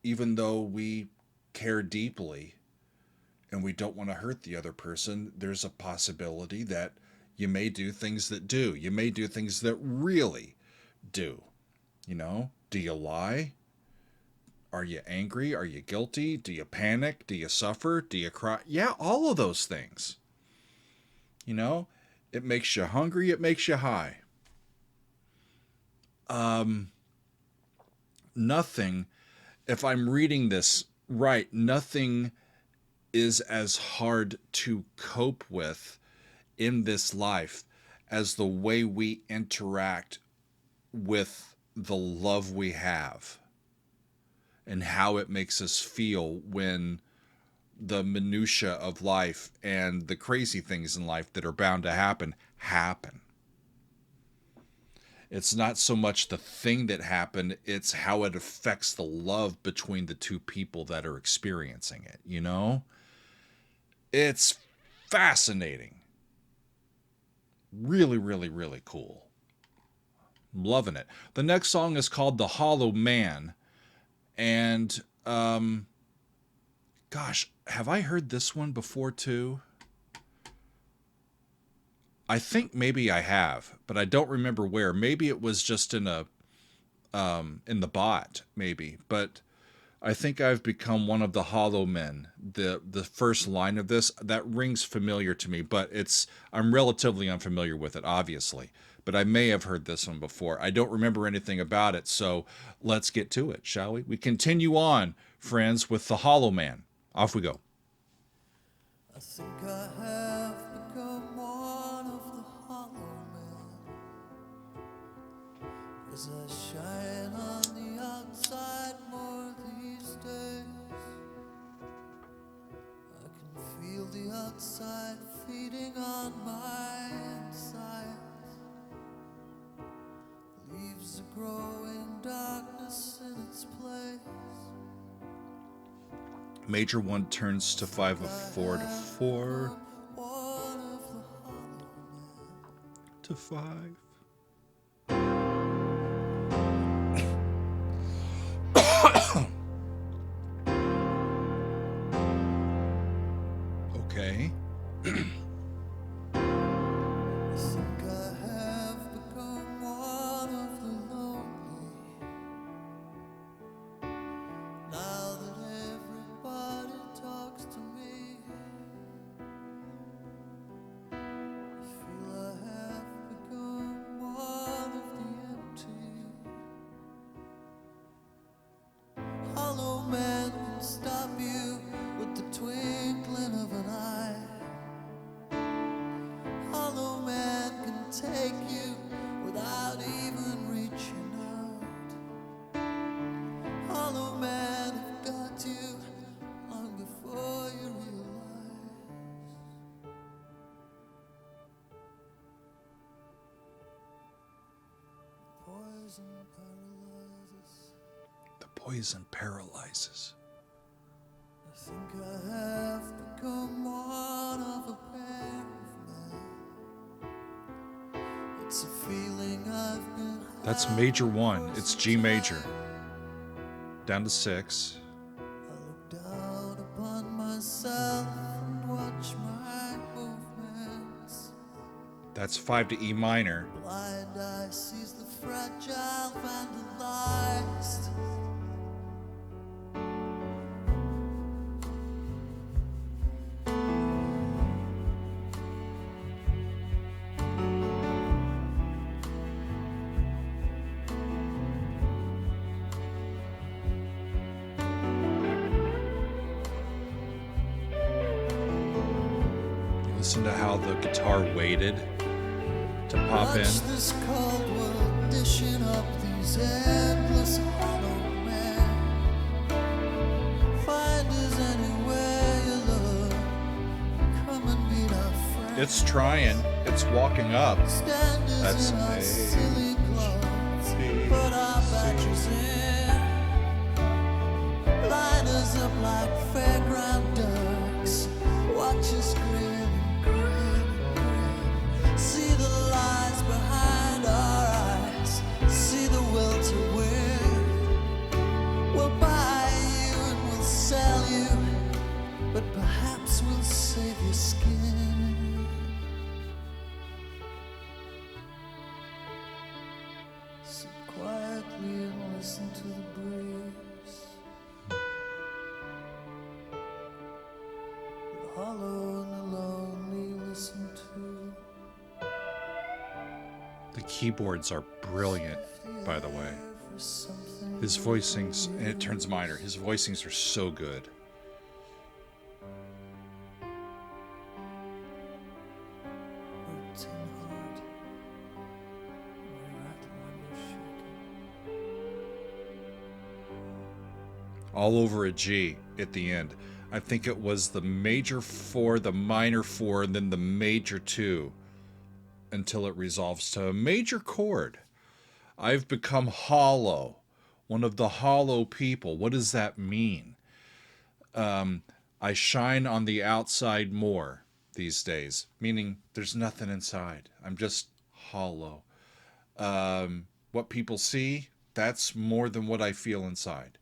even though we care deeply and we don't want to hurt the other person, there's a possibility that you may do things that do. You may do things that really do. You know, do you lie? Are you angry? Are you guilty? Do you panic? Do you suffer? Do you cry? Yeah, all of those things. You know, it makes you hungry. It makes you high. Nothing, if I'm reading this right, nothing is as hard to cope with in this life as the way we interact with the love we have and how it makes us feel when the minutia of life and the crazy things in life that are bound to happen. It's not so much the thing that happened, it's how it affects the love between the two people that are experiencing it, you know? It's fascinating. Really, really, really cool. I'm loving it. The next song is called The Hollow Man. And, gosh, have I heard this one before too? I think maybe I have, but I don't remember where. Maybe it was just in the bot, maybe. But I think I've become one of the hollow men. The first line of this, that rings familiar to me, but I'm relatively unfamiliar with it, obviously. But I may have heard this one before. I don't remember anything about it, so let's get to it, shall we? We continue on, friends, with the Hollow Man. Off we go. I think I have become one of the hollow men, as I shine on the outside more these days. I can feel the outside feeding on my inside. Leaves a growing darkness in its place. Major 1 turns to 5 of 4 to 4 to 5. Okay. I think I have become one of The poison paralyzes. I think I have become one of a pair of men. It's a feeling I've been. That's major 1. It's G major. Down to 6. I look down upon myself and watch my movements. That's 5 to E minor. Blind eye sees the fragile vandalized. Listen to how the guitar waited to pop in. Watch this cold world dishing up these endless hollow men. Find us anywhere you look. Come and meet our friends. It's trying. It's walking up. Stand us That's in our silly clothes. Put our badges in. Line us up like fairground ducks. Watch us grin and grin and grin. See the lies behind our eyes. See the will to win. We'll buy you and we'll sell you, but perhaps we'll save your skin. Sit quietly and listen to the breeze. The hollow and the lonely listen to. The keyboards are brilliant, by the way. For something His voicings, and it turns minor. His voicings are so good. hurting hard. Where you're at when you're shaking. All over a G at the end. I think it was the major 4, the minor 4, and then the major 2 until it resolves to a major chord. I've become hollow, one of the hollow people. What does that mean? I shine on the outside more these days, meaning there's nothing inside. I'm just hollow. What people see, that's more than what I feel inside.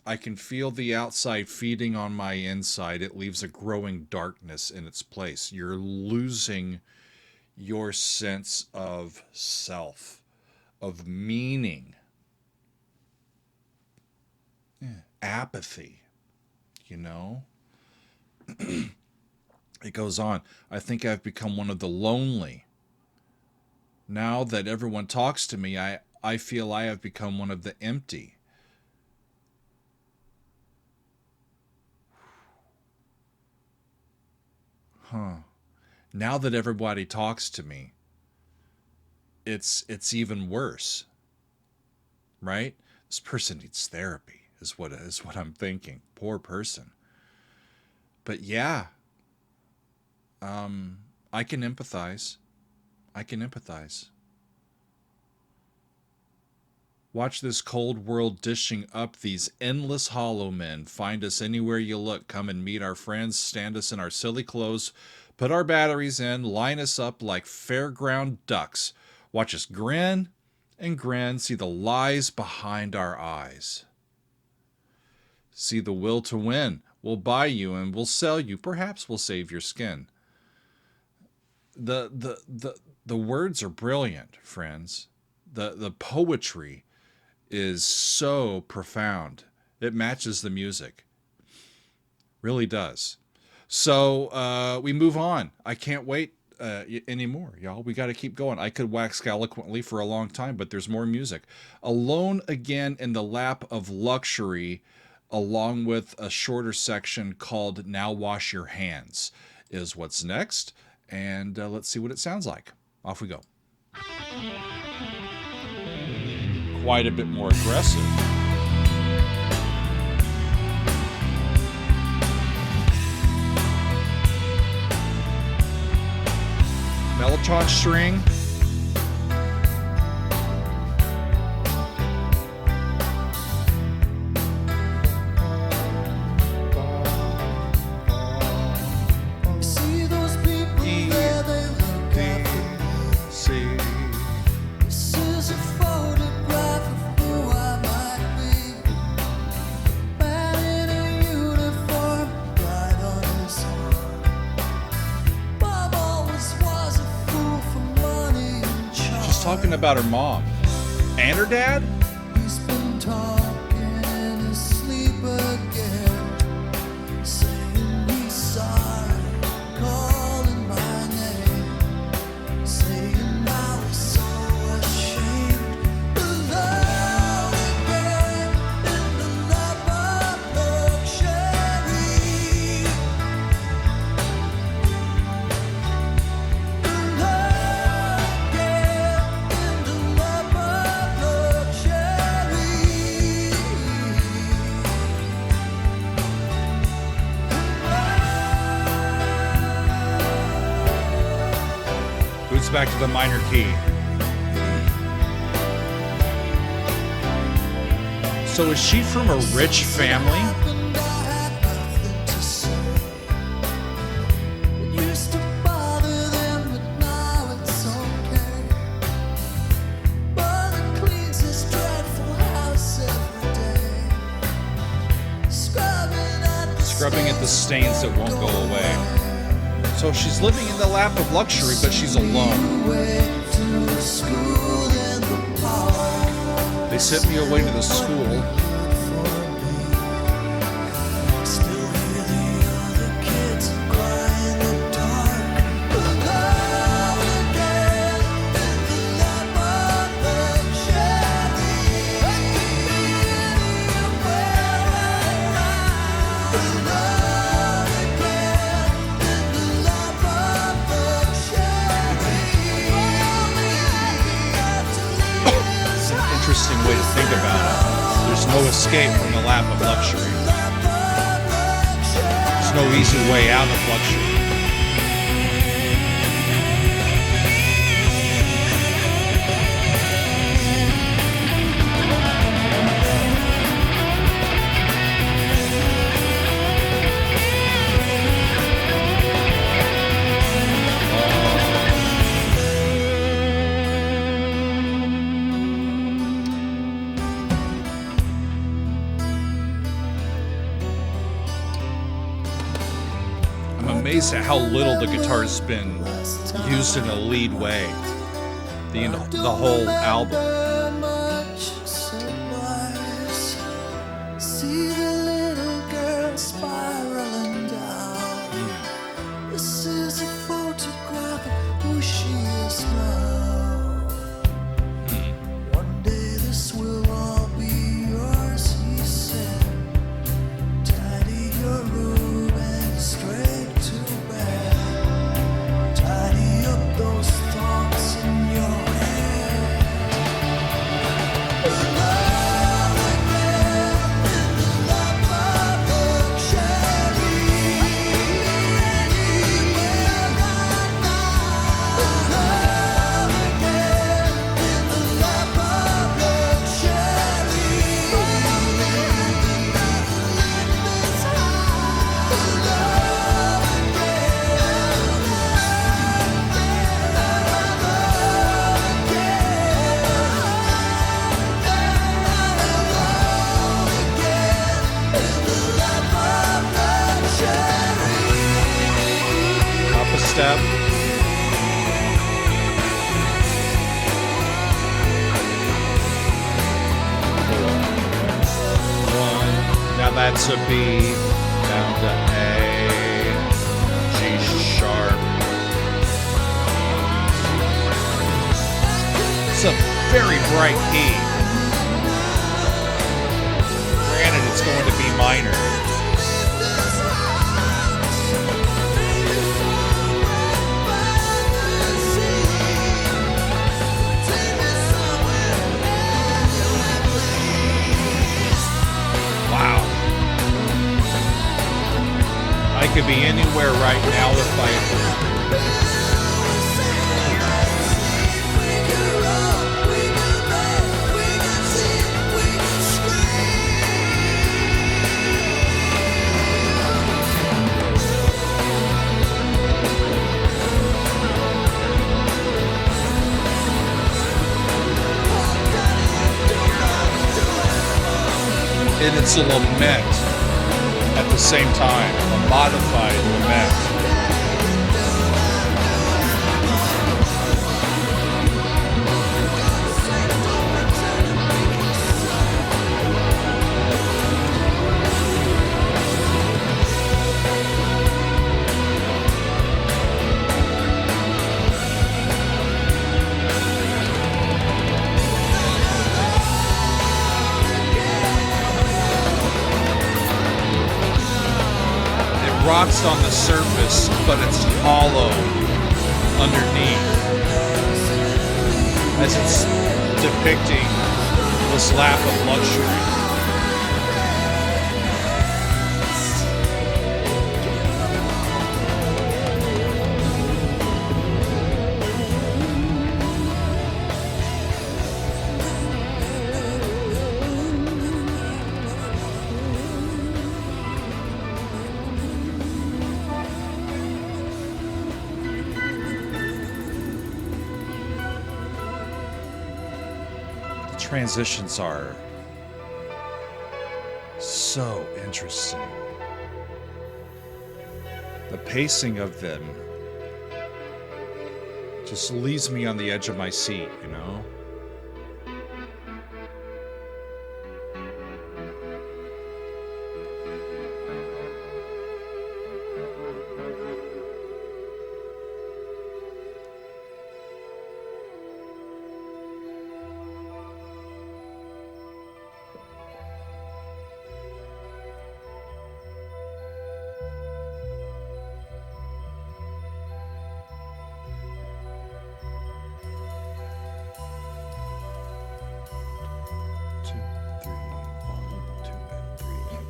I can feel the outside feeding on my inside. It leaves a growing darkness in its place. You're losing your sense of self, of meaning, apathy, you know? It goes on. I think I've become one of the lonely. Now that everyone talks to me, I feel I have become one of the empty. Now that everybody talks to me, it's even worse. Right? This person needs therapy, is what I'm thinking. Poor person. But yeah, I can empathize. I can empathize. Watch this cold world dishing up these endless hollow men. Find us anywhere you look. Come and meet our friends. Stand us in our silly clothes. Put our batteries in. Line us up like fairground ducks. Watch us grin and grin. See the lies behind our eyes. See the will to win. We'll buy you and we'll sell you. Perhaps we'll save your skin. The words are brilliant, friends. The poetry is so profound. It matches the music. Really does. So we move on. I can't wait anymore, y'all. We got to keep going. I could wax eloquently for a long time, but there's more music. Alone Again in the Lap of Luxury, along with a shorter section called Now Wash Your Hands, is what's next. And let's see what it sounds like. Off we go. Quite a bit more aggressive. Mellotron string. talking about her mom and her dad. He's been talking asleep again, saying he's sorry, calling my name, saying I was so ashamed to love again in the love of luxury. Love again in the love of luxury. Boots back to the minor key. So is she from a rich family? And I had nothing to say. It used to bother them, but now it's okay. Mother cleans this dreadful house every day, Scrubbing at the stains that won't go away. So she's living in the lap of luxury, but she's alone. They sent me away to the school. Still hear the other kids cry in the dark. Love again in the lap of luxury. Let me be anywhere around. Love again in the lap of luxury. It's an interesting way to think about it. There's no escape from the lap of luxury. There's no easy way out of luxury. I'm amazed at how little the guitar's been used in a lead way. The whole album. See the little girl spiraling down. This is a photograph of who she is now. One day this will all be yours, he said. Tidy your room and straight to bed. Tidy up those thoughts in your head. Love again in the lap of luxury. Anywhere right now. Love again in the lap of luxury. Only having nothing like this high. Love Up a step. One. Now that's a B. Down to A. G sharp. It's a very bright key. Granted, it's going to be minor. Wow. I could be anywhere right now if I. And it's a lament at the same time, a modified lament. balanced on the surface, but it's hollow underneath, as it's depicting this lap of luxury. Transitions are so interesting. The pacing of them just leaves me on the edge of my seat, you know?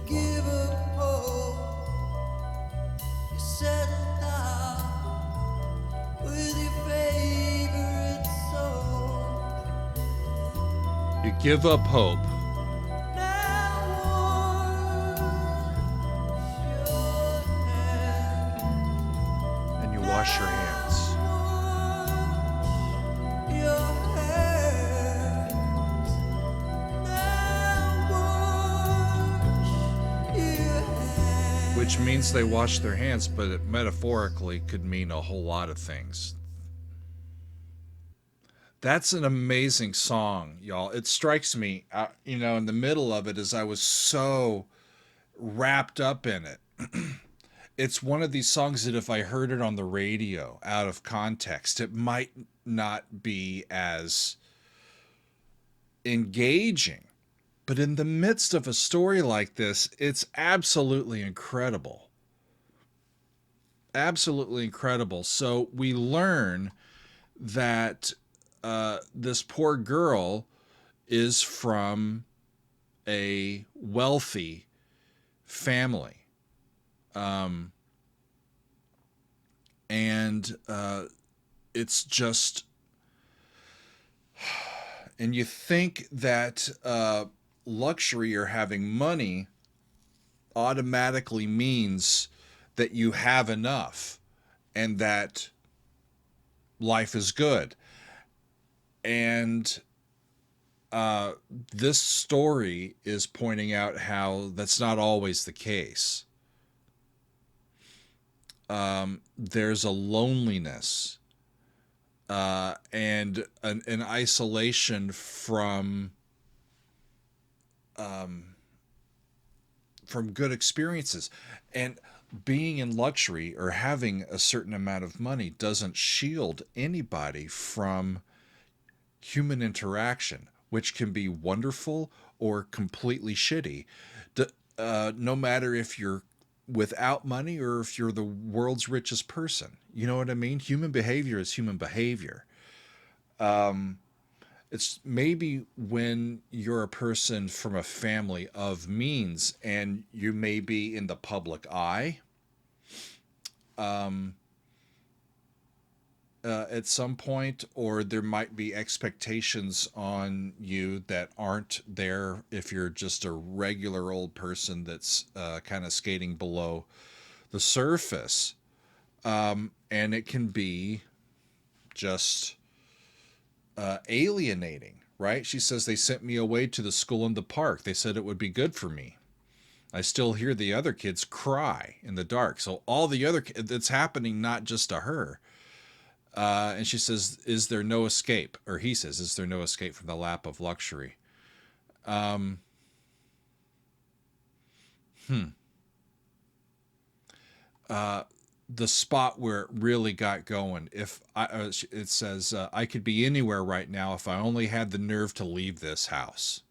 Give up hope. You settle down with your favorite song. You give up hope. And you wash your hands. Which means they wash their hands, but it metaphorically could mean a whole lot of things. That's an amazing song, y'all. It strikes me, you know, in the middle of it as I was so wrapped up in it. It's one of these songs that if I heard it on the radio out of context, it might not be as engaging. But in the midst of a story like this, it's absolutely incredible. Absolutely incredible. So we learn that this poor girl is from a wealthy family. And it's just... And you think that... luxury or having money automatically means that you have enough and that life is good. And this story is pointing out how that's not always the case. There's a loneliness and an isolation from good experiences. And being in luxury or having a certain amount of money doesn't shield anybody from human interaction, which can be wonderful or completely shitty. No matter if you're without money or if you're the world's richest person. You know what I mean? Human behavior is human behavior. It's maybe when you're a person from a family of means and you may be in the public eye at some point, or there might be expectations on you that aren't there if you're just a regular old person that's kind of skating below the surface. And it can be just... alienating, right? She says they sent me away to the school in the park. They said it would be good for me. I still hear the other kids cry in the dark. So all the other kids, it's happening not just to her. And she says, is there no escape? Or he says, is there no escape from the lap of luxury? The spot where it really got going. It says, I could be anywhere right now if I only had the nerve to leave this house.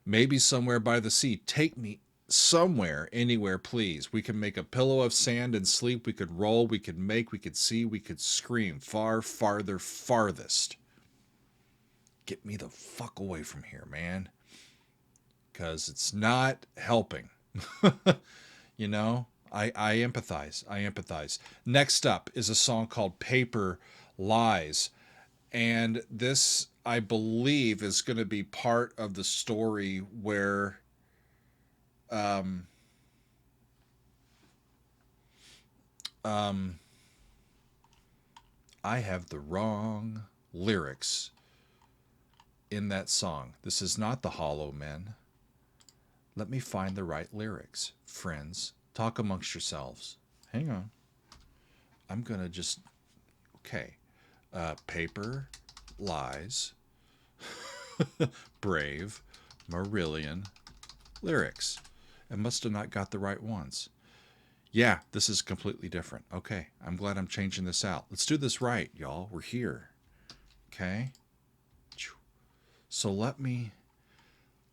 Maybe somewhere by the sea. Take me somewhere, anywhere, please. We can make a pillow of sand and sleep. We could roll. We could make. We could see. We could scream. Far, farther, farthest. Get me the fuck away from here, man. Because it's not helping. You know? I empathize. I empathize. Next up is a song called Paper Lies. And this, I believe, is going to be part of the story where I have the wrong lyrics in that song. This is not the Hollow Men. Let me find the right lyrics. Friends, talk amongst yourselves. Hang on. I'm going to just... Okay. Paper, Lies, Brave, Marillion, lyrics. I must have not got the right ones. Yeah, this is completely different. Okay, I'm glad I'm changing this out. Let's do this right, y'all. We're here. Okay? So let me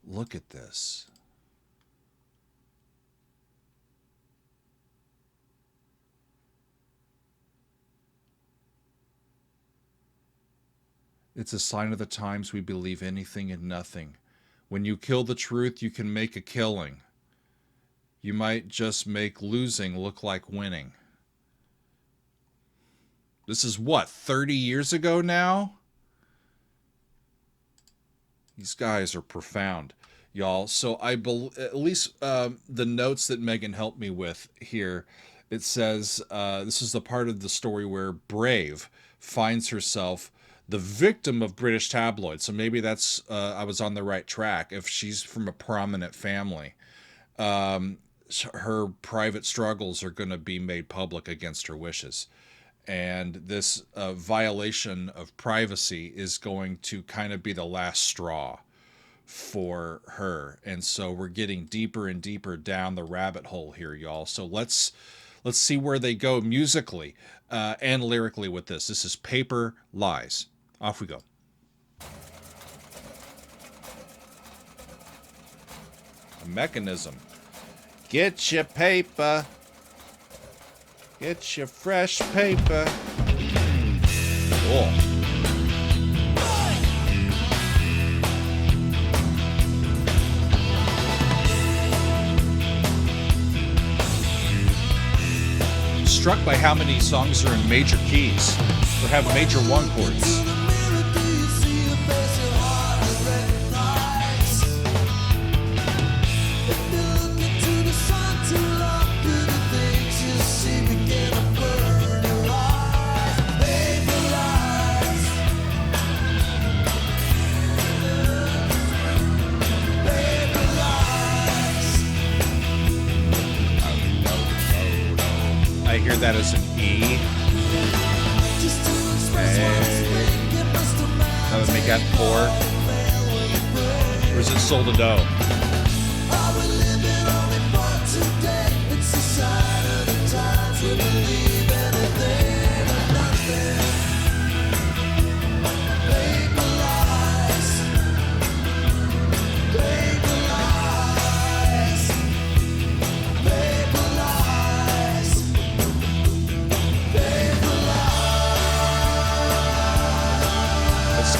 look at this. It's a sign of the times we believe anything and nothing. When you kill the truth, you can make a killing. You might just make losing look like winning. This is what, 30 years ago now? These guys are profound, y'all. So at least the notes that Megan helped me with here, it says this is the part of the story where Brave finds herself the victim of British tabloids. So maybe that's I was on the right track. If she's from a prominent family, her private struggles are going to be made public against her wishes. And this violation of privacy is going to kind of be the last straw for her. And so we're getting deeper and deeper down the rabbit hole here, y'all. So let's see where they go musically and lyrically with this. This is Paper Lies. Off we go. A mechanism. Get your paper. Get your fresh paper. Cool. Struck by how many songs are in major keys or have major one chords. I hear that as an E. That would make that 4. Or is it sol to do?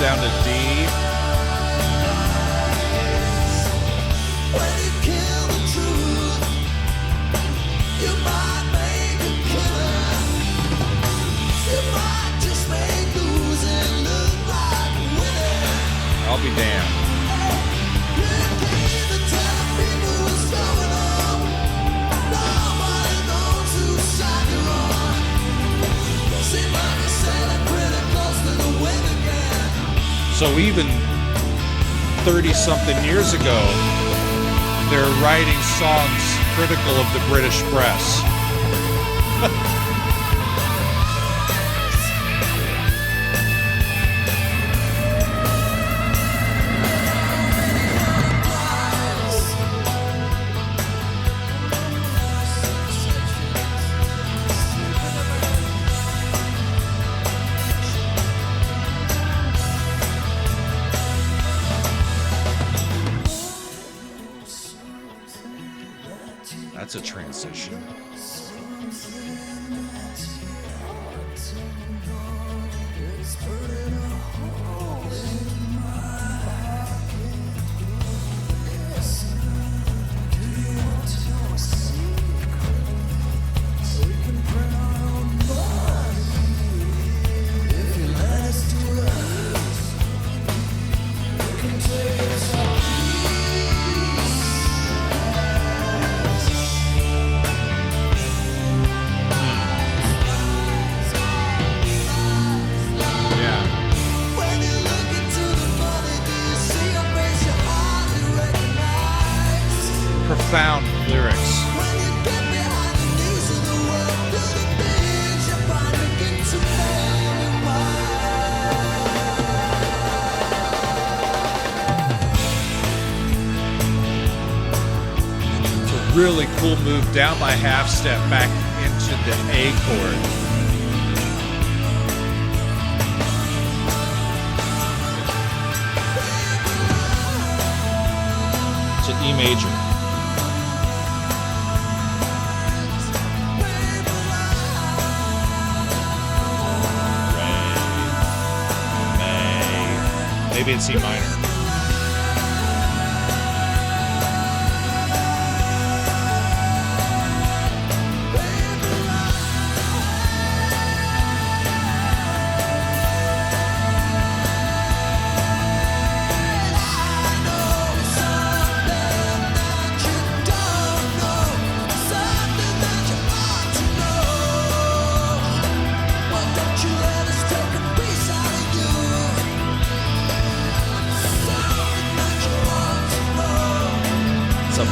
Down to D. When you kill the truth, you might make a killer. You might just make losing look like winning. I'll be damned. You came to tell people what's going on. Nobody knows whose side you're on. Seem like you're sailing pretty close to the wind again. So even 30-something years ago, they're writing songs critical of the British press. It's a transition. Profound lyrics. It's a really cool move down by half step back into the A chord. It's an E major. Maybe it's C minor.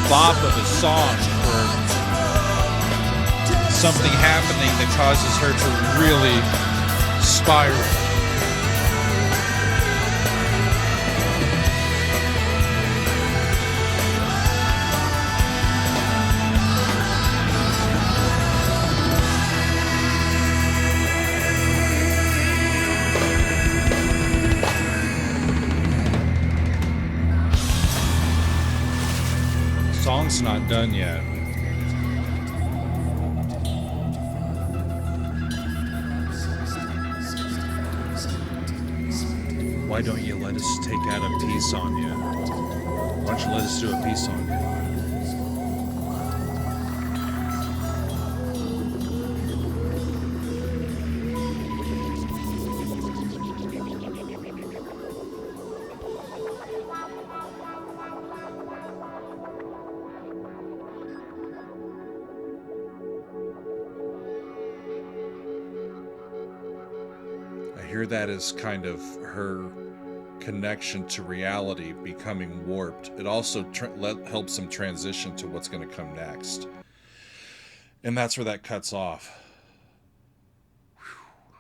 Bop of a song for something happening that causes her to really spiral. Song's not done yet. Why don't you let us take out a peace song yet? Why don't you let us do a peace song yet? I hear that as kind of her connection to reality becoming warped. It also helps them transition to what's going to come next. And that's where that cuts off. Whew.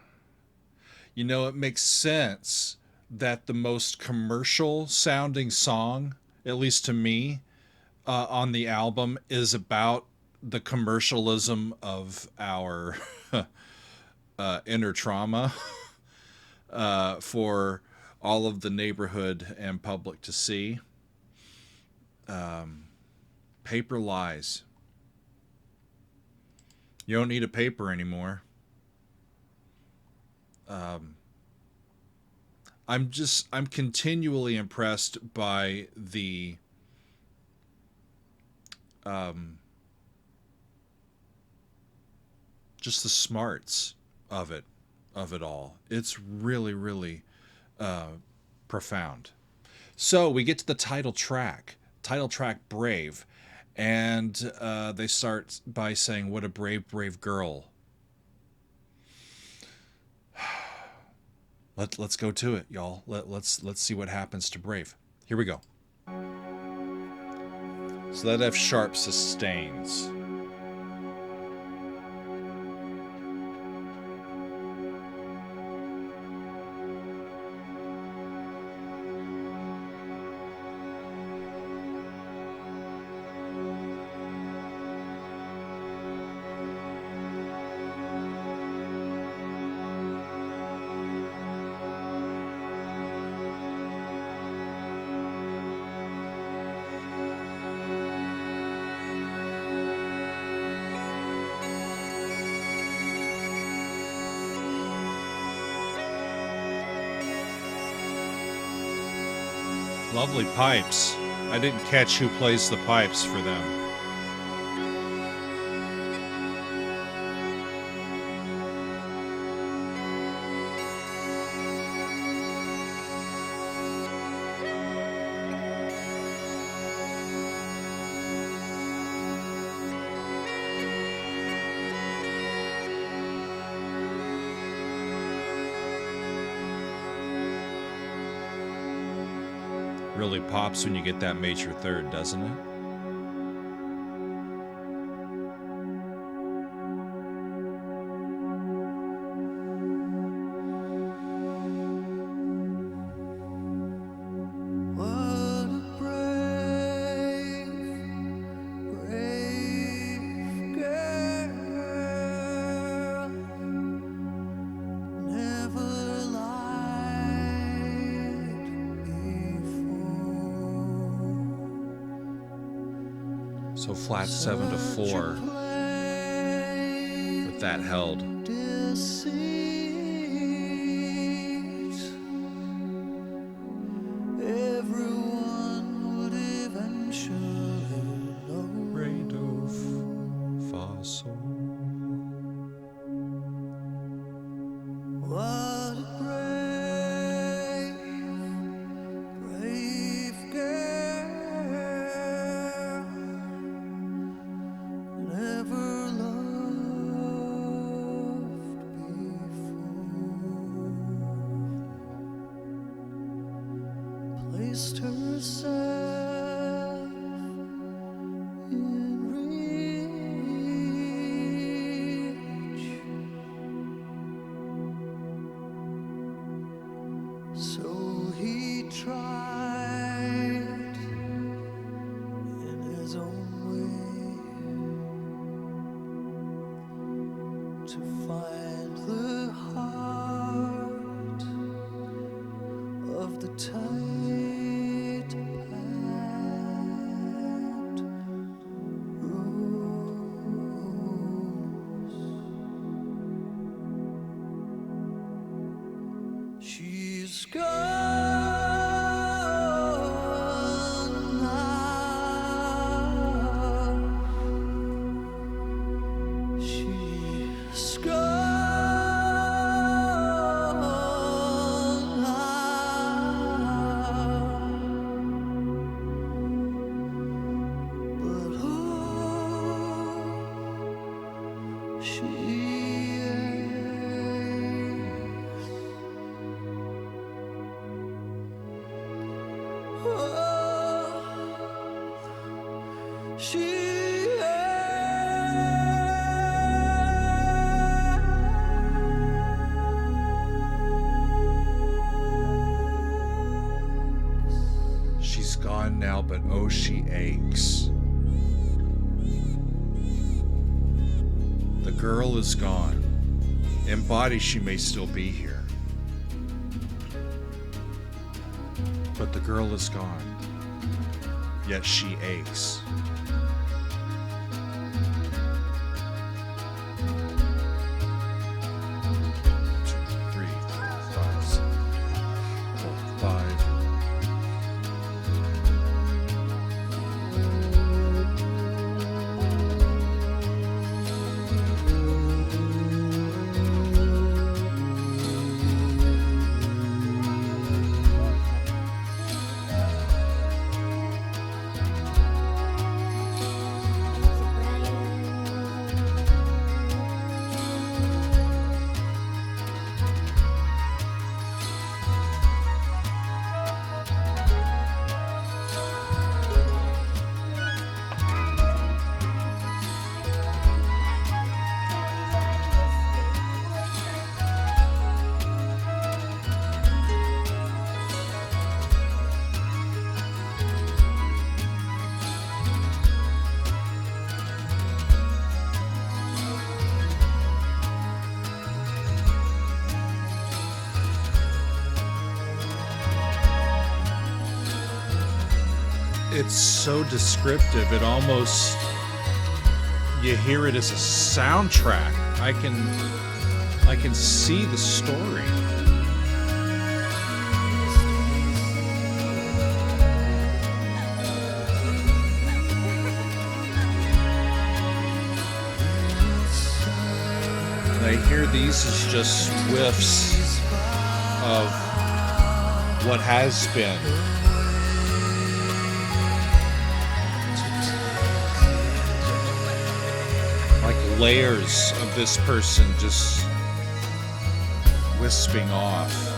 You know, it makes sense that the most commercial sounding song, at least to me, on the album is about the commercialism of our inner trauma. For all of the neighborhood and public to see. Paper lies. You don't need a paper anymore. I'm continually impressed by the just the smarts of it all. It's really, really profound. So we get to the title track Brave, and they start by saying, what a brave, brave girl. Let's go to it, y'all. Let's see what happens to Brave. Here we go. So that F sharp sustains. Lovely pipes. I didn't catch who plays the pipes for them. Really pops when you get that major third, doesn't it? What a brave, brave girl. Never lied before. So flat 7 to 4 with that held. Deceit. Everyone would eventually know. Re, do, fa, sol. What a brave, brave girl. Never loved before. Placed herself in reach. So he tried in his own way to find the heart of the tight packed rose. She's gone now. She's gone now. But oh, she She's gone now, but oh, she aches. The girl is gone. In body, she may still be here. But the girl is gone. Yet she aches. It's so descriptive. It almost, you hear it as a soundtrack. I can see the story. hear these as just whiffs of what has been. Like layers of this person just wisping off.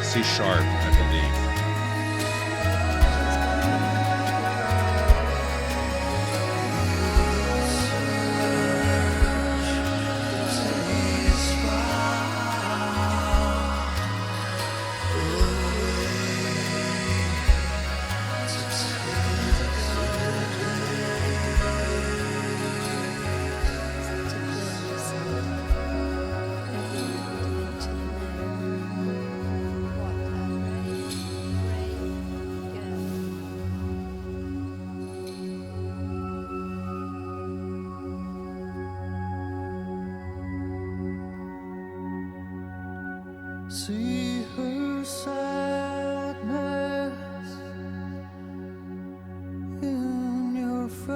C sharp, I believe. See her sadness in your face.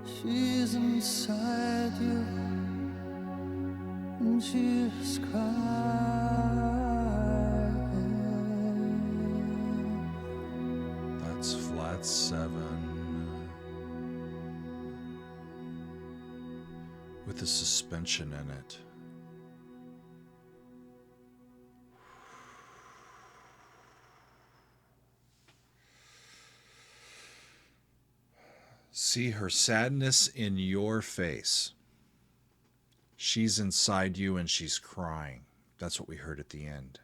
She's inside you and she's crying. That's flat 7. With a suspension in it. See her sadness in your face. She's inside you and she's crying. That's what we heard at the end.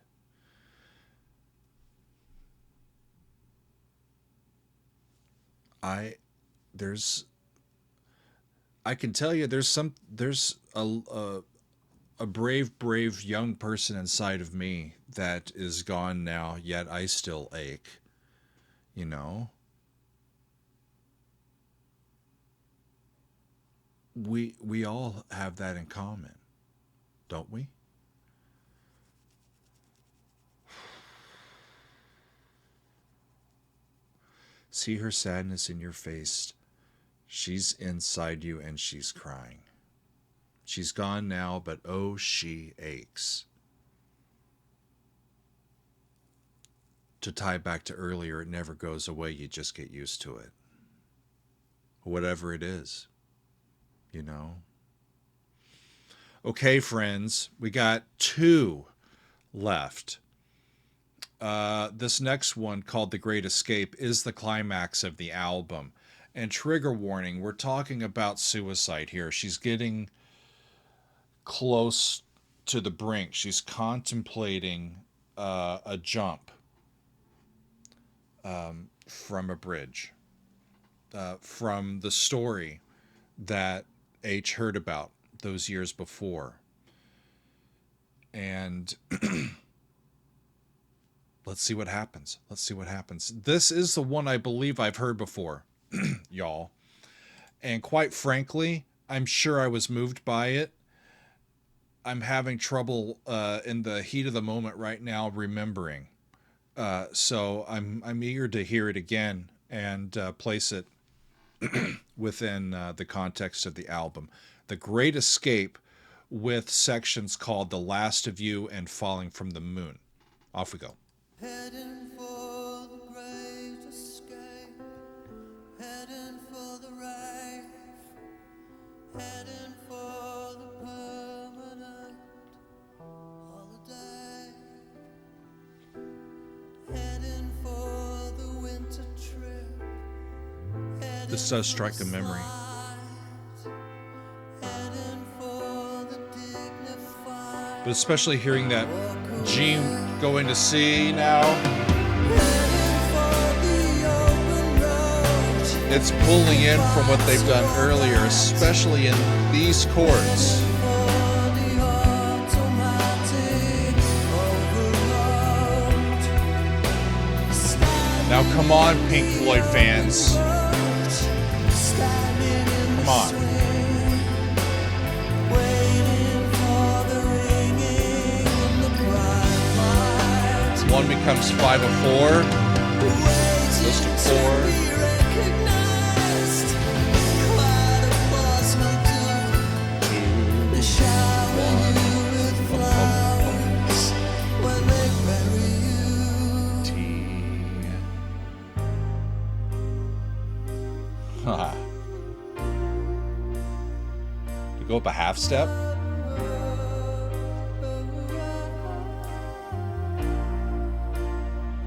I can tell you there's a brave young person inside of me that is gone now, yet I still ache, you know. We all have that in common, don't we? See her sadness in your face. She's inside you and she's crying. She's gone now, but oh, she aches. To tie back to earlier, it never goes away. You just get used to it. Whatever it is, you know. Okay, friends, we got 2 left. This next one, called The Great Escape, is the climax of the album. And trigger warning, we're talking about suicide here. She's getting close to the brink. She's contemplating a jump from a bridge. From the story that H heard about those years before. And let's see what happens. Let's see what happens. This is the one I believe I've heard before. Y'all, and quite frankly, I'm sure I was moved by it. I'm having trouble in the heat of the moment right now remembering, so I'm eager to hear it again and place it within the context of the album. The Great Escape, with sections called The Last of You and Falling from the Moon. Off we go. Heading for the great escape, heading for the rave, heading for the permanent holiday, heading for the winter trip. This does strike a memory. But especially hearing that G going to C now, it's pulling in from what they've done earlier, especially in these chords. Come on, Pink Floyd fans. Come on. One becomes 5 of 4. Goes to 4. You go up a half step.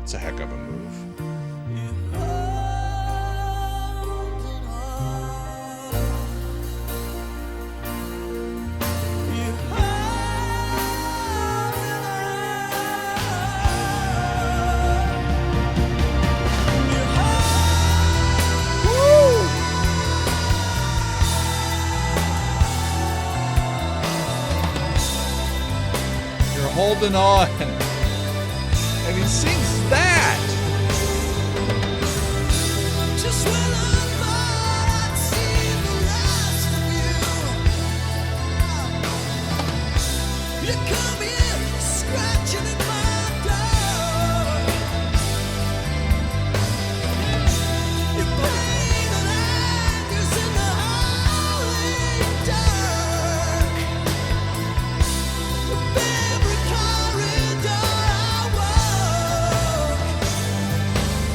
It's a heck of a move. Holding on, and he sings that. Just when I thought I'd seen the last of you, you come here scratching at my door. Your pain and anger's in the howling dark.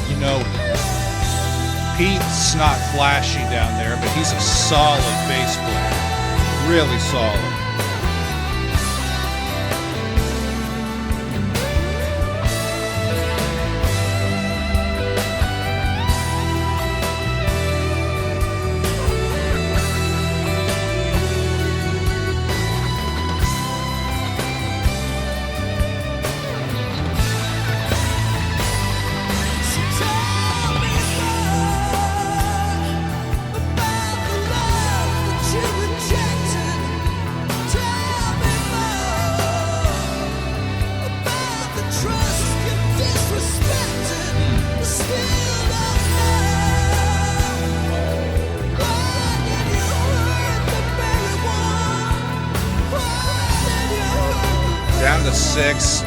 You know, Pete's not flashy down there, but he's a solid bass player. Really solid. Down to 6.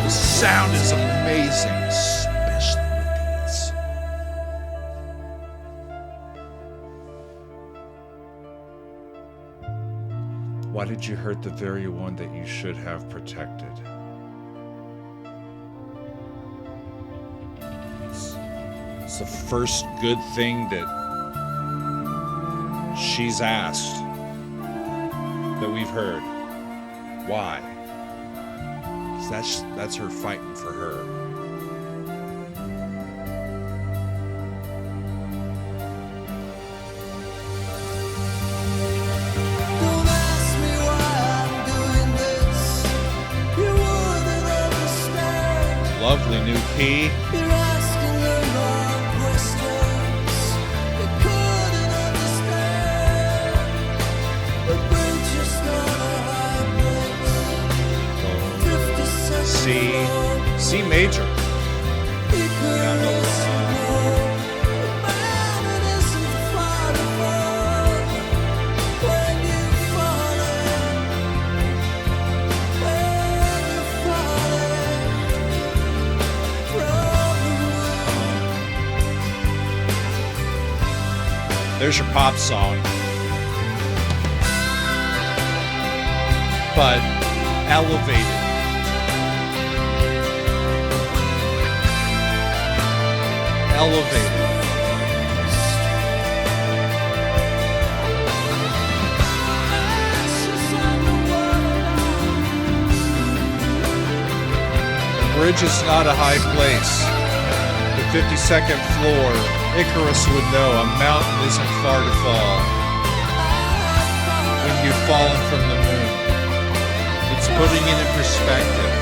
The sound is amazing, especially with Pete's. Why did you hurt the very one that you should have protected? It's the first good thing that she's asked that we've heard. Why? 'Cause that's her fighting for her. Don't ask me why I'm doing this. You wouldn't understand. Lovely new key. You're asking the wrong questions. You couldn't understand. The bridge is not a high place. 50 seconds C major. you could listen more. The mountain isn't far to fall. When you're falling, There's your pop song. But elevated. Elevated. The bridge is not a high place. The 52nd floor, Icarus would know a mountain isn't far to fall. When you've fallen from the moon, it's putting it in perspective.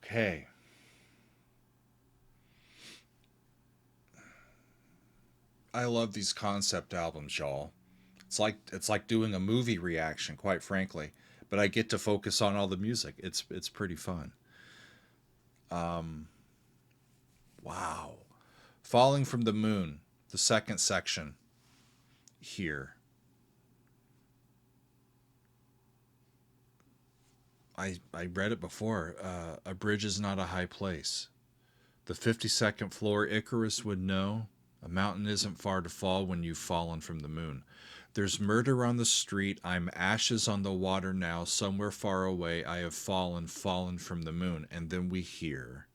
Okay. I love these concept albums, y'all. It's like doing a movie reaction, quite frankly. But I get to focus on all the music. It's pretty fun. Wow. Falling from the Moon, the second section here. I read it before. A bridge is not a high place. The 52nd floor, Icarus would know. A mountain isn't far to fall when you've fallen from the moon. There's murder on the street. I'm ashes on the water now. Somewhere far away, I have fallen from the moon. And then we hear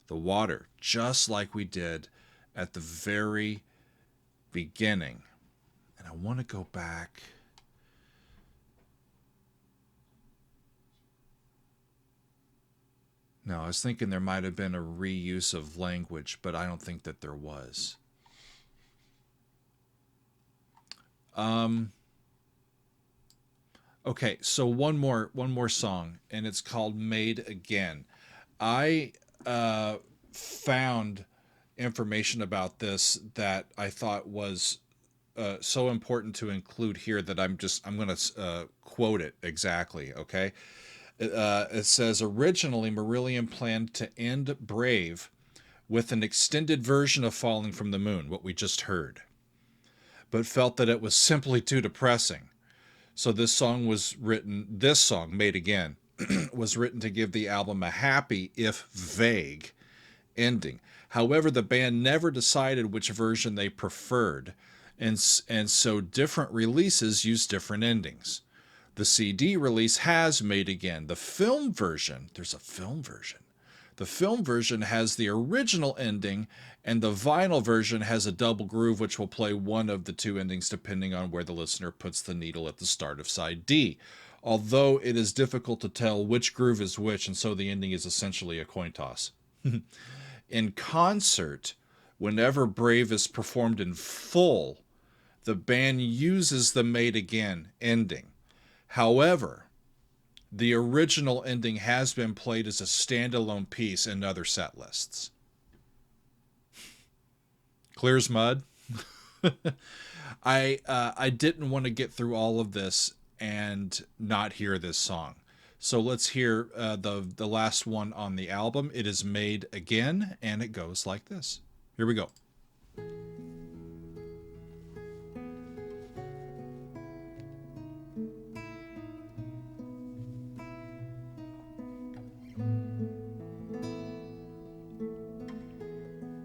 the water, just like we did at the very beginning. And I want to go back. No, I was thinking there might have been a reuse of language, but I don't think that there was. Okay, so one more song, and it's called Made Again. I found information about this that I thought was so important to include here that I'm going to quote it exactly, okay? It says, originally, Marillion planned to end Brave with an extended version of Falling from the Moon, what we just heard, but felt that it was simply too depressing. So this song, Made Again, was written to give the album a happy, if vague, ending. However, the band never decided which version they preferred, and so different releases use different endings. The CD release has Made Again. The film version, there's a film version. The film version has the original ending, and the vinyl version has a double groove, which will play one of the two endings depending on where the listener puts the needle at the start of side D. Although it is difficult to tell which groove is which, and so the ending is essentially a coin toss. In concert, whenever Brave is performed in full, the band uses the Made Again ending. However, the original ending has been played as a standalone piece in other set lists. Clear as mud. I didn't want to get through all of this and not hear this song. So let's hear the last one on the album. It is Made Again, and it goes like this. Here we go.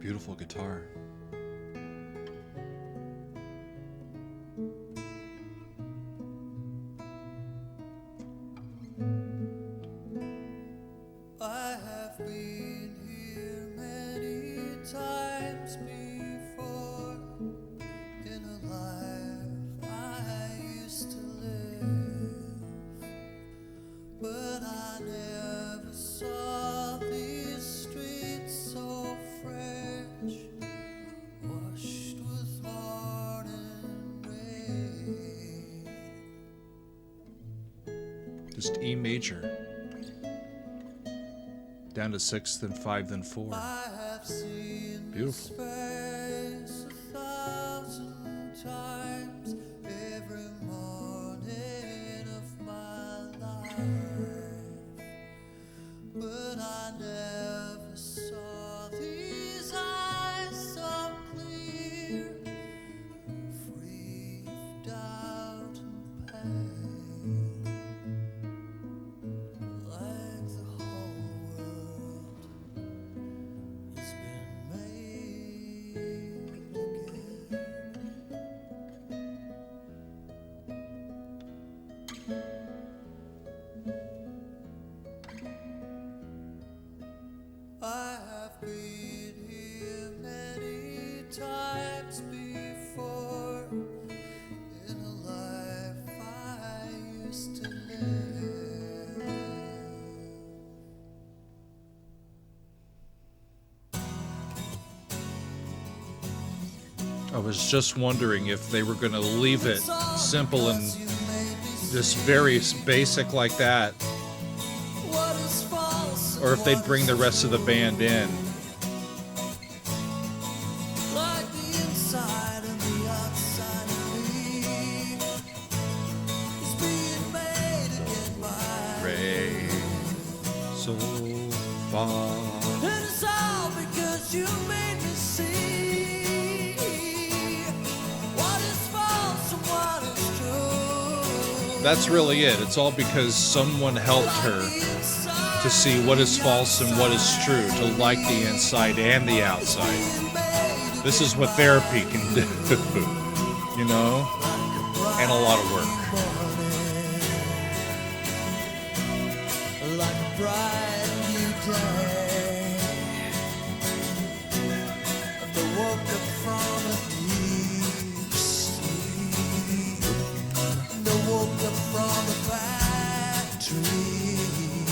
Beautiful guitar. I have been here many times before in a life I used to live, but I never saw these streets so fresh, washed with morning rain. Just E major. Down to 6th, then 5, then 4. I have seen Beautiful. this face 1,000 times every morning of my life, but I never saw these eyes so clear, free of doubt and pain, like the whole world has been made again. I have been here many times before in a life I used to live. I was just wondering if they were going to leave it simple and just very basic like that, What is false? or if they'd bring the rest of the band in. Like the inside and the outside of me is being made again by Ray, so far. and it's all because you made me see what is false and what is true. That's really it. It's all because someone helped her to see what is false and what is true, to like the inside and the outside. This is what therapy can do, you know, and a lot of work. Like a bright new day, they woke up from a deep sleep. They woke up from a bad dream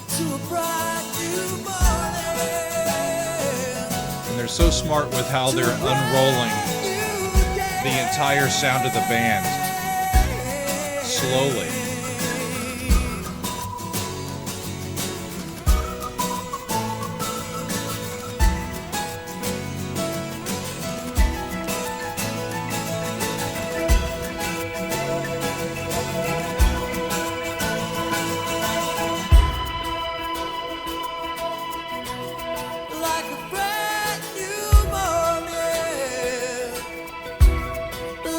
to a bright new morning. And they're so smart with how they're unrolling the entire sound of the band slowly. Like a brand new morning,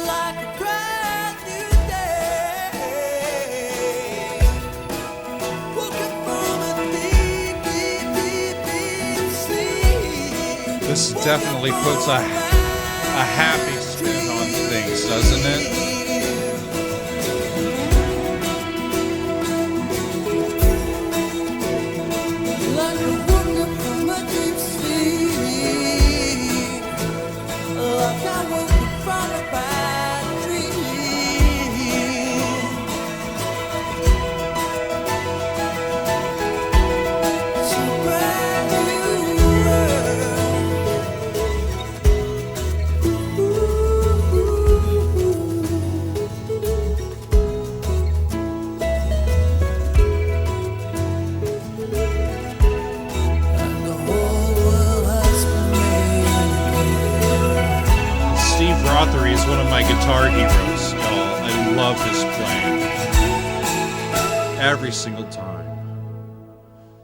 like a brand new day. Woke up from a deep, deep, deep, deep sleep. This definitely puts a happy spin on things, doesn't it? Like I woke up from a deep sleep, like I woke up from a bad dream. It's a brand new and the whole world has been made. Steve Rothery is one of my guitar heroes, y'all. I love his playing. Every single time.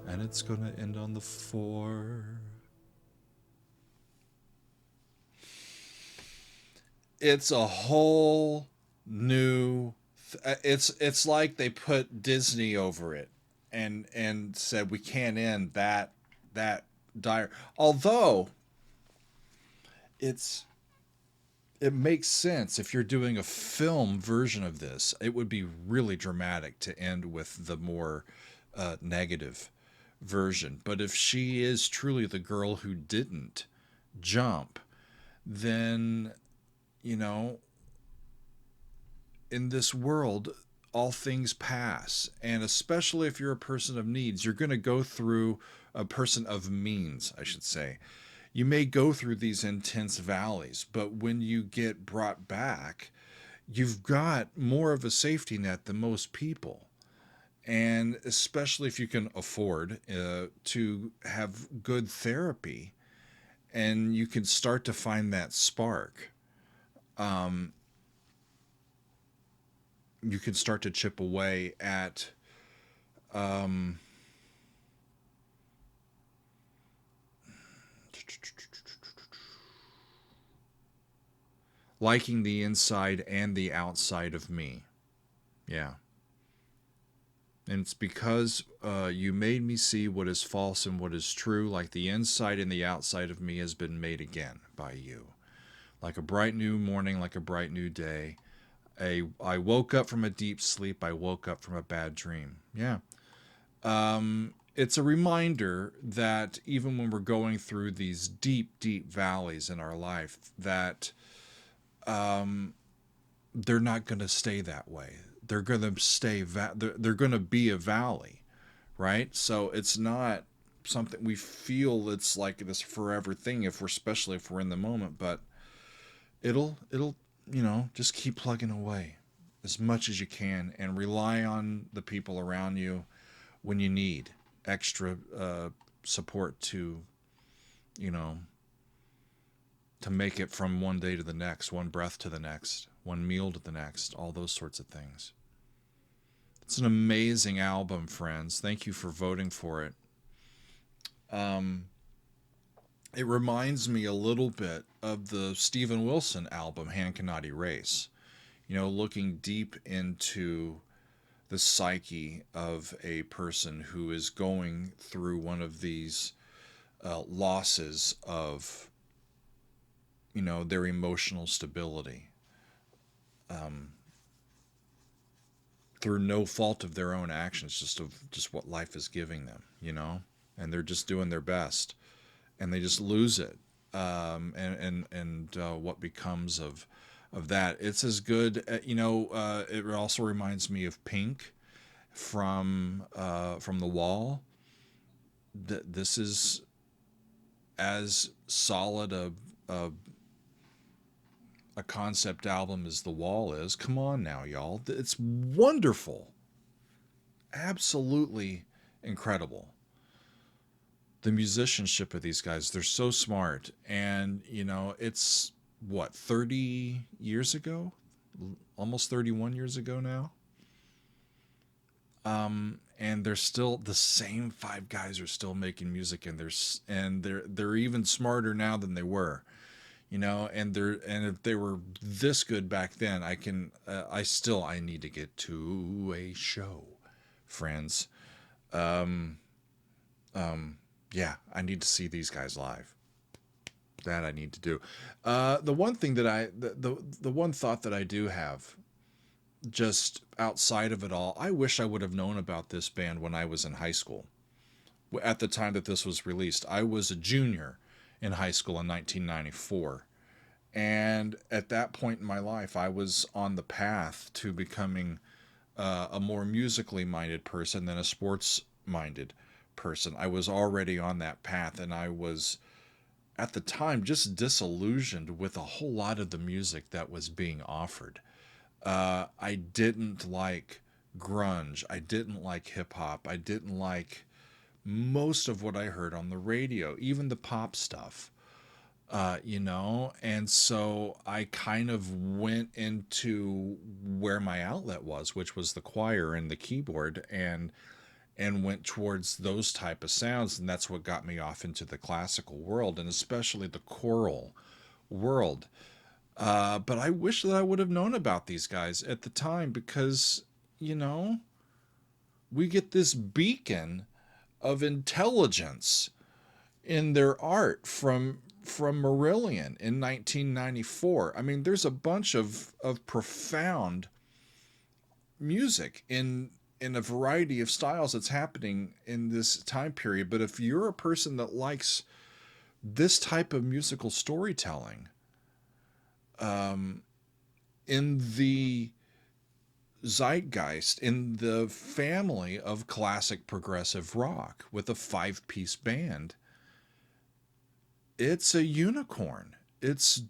And it's gonna end on the 4. It's a whole new it's like they put Disney over it and said we can't end that dire, although it makes sense. If you're doing a film version of this, it would be really dramatic to end with the more negative version. But if she is truly the girl who didn't jump, then, you know, in this world, all things pass. And especially if you're a person of needs, you're going to go through a person of means, I should say. You may go through these intense valleys, but when you get brought back, you've got more of a safety net than most people. And especially if you can afford to have good therapy and you can start to find that spark. You can start to chip away at liking the inside and the outside of me. Yeah. And it's because you made me see what is false and what is true, like the inside and the outside of me has been made again by you. Like a bright new morning, like a bright new day. I woke up from a deep sleep. I woke up from a bad dream. Yeah. It's a reminder that even when we're going through these deep, deep valleys in our life, that they're not going to stay that way. They're going to stay, they're going to be a valley, right? So it's not something we feel it's like this forever thing, especially if we're in the moment, but it'll, you know, just keep plugging away as much as you can and rely on the people around you when you need. extra support to, you know, to make it from one day to the next, one breath to the next, one meal to the next, all those sorts of things. It's an amazing album, friends. Thank you for voting for it. It reminds me a little bit of the Steven Wilson album, Hand Cannot Erase. You know, looking deep into the psyche of a person who is going through one of these losses of, you know, their emotional stability, through no fault of their own actions, just what life is giving them, you know, and they're just doing their best, and they just lose it, and what becomes of that. It's as good, you know. It also reminds me of Pink from The Wall. This is as solid a concept album as The Wall is. Come on now, y'all. It's wonderful. Absolutely incredible. The musicianship of these guys, they're so smart. And, you know, it's what, 30 years ago? Almost 31 years ago now. And they're still, the same five guys are still making music, and they're even smarter now than they were. You know, and if they were this good back then, I need to get to a show, friends. Yeah, I need to see these guys live. That I need to do. The one thing that the one thought that I do have, just outside of it all, I wish I would have known about this band when I was in high school. At the time that this was released, I was a junior in high school in 1994. And at that point in my life, I was on the path to becoming a more musically minded person than a sports minded person. I was already on that path, and I was, at the time, just disillusioned with a whole lot of the music that was being offered. I didn't like grunge. I didn't like hip hop. I didn't like most of what I heard on the radio, even the pop stuff. You know, and so I kind of went into where my outlet was, which was the choir and the keyboard, and went towards those type of sounds, and that's what got me off into the classical world, and especially the choral world. But I wish that I would have known about these guys at the time, because, you know, we get this beacon of intelligence in their art from Marillion in 1994. I mean, there's a bunch of profound music in a variety of styles that's happening in this time period. But if you're a person that likes this type of musical storytelling, in the zeitgeist, in the family of classic progressive rock with a 5-piece band, it's a unicorn. It's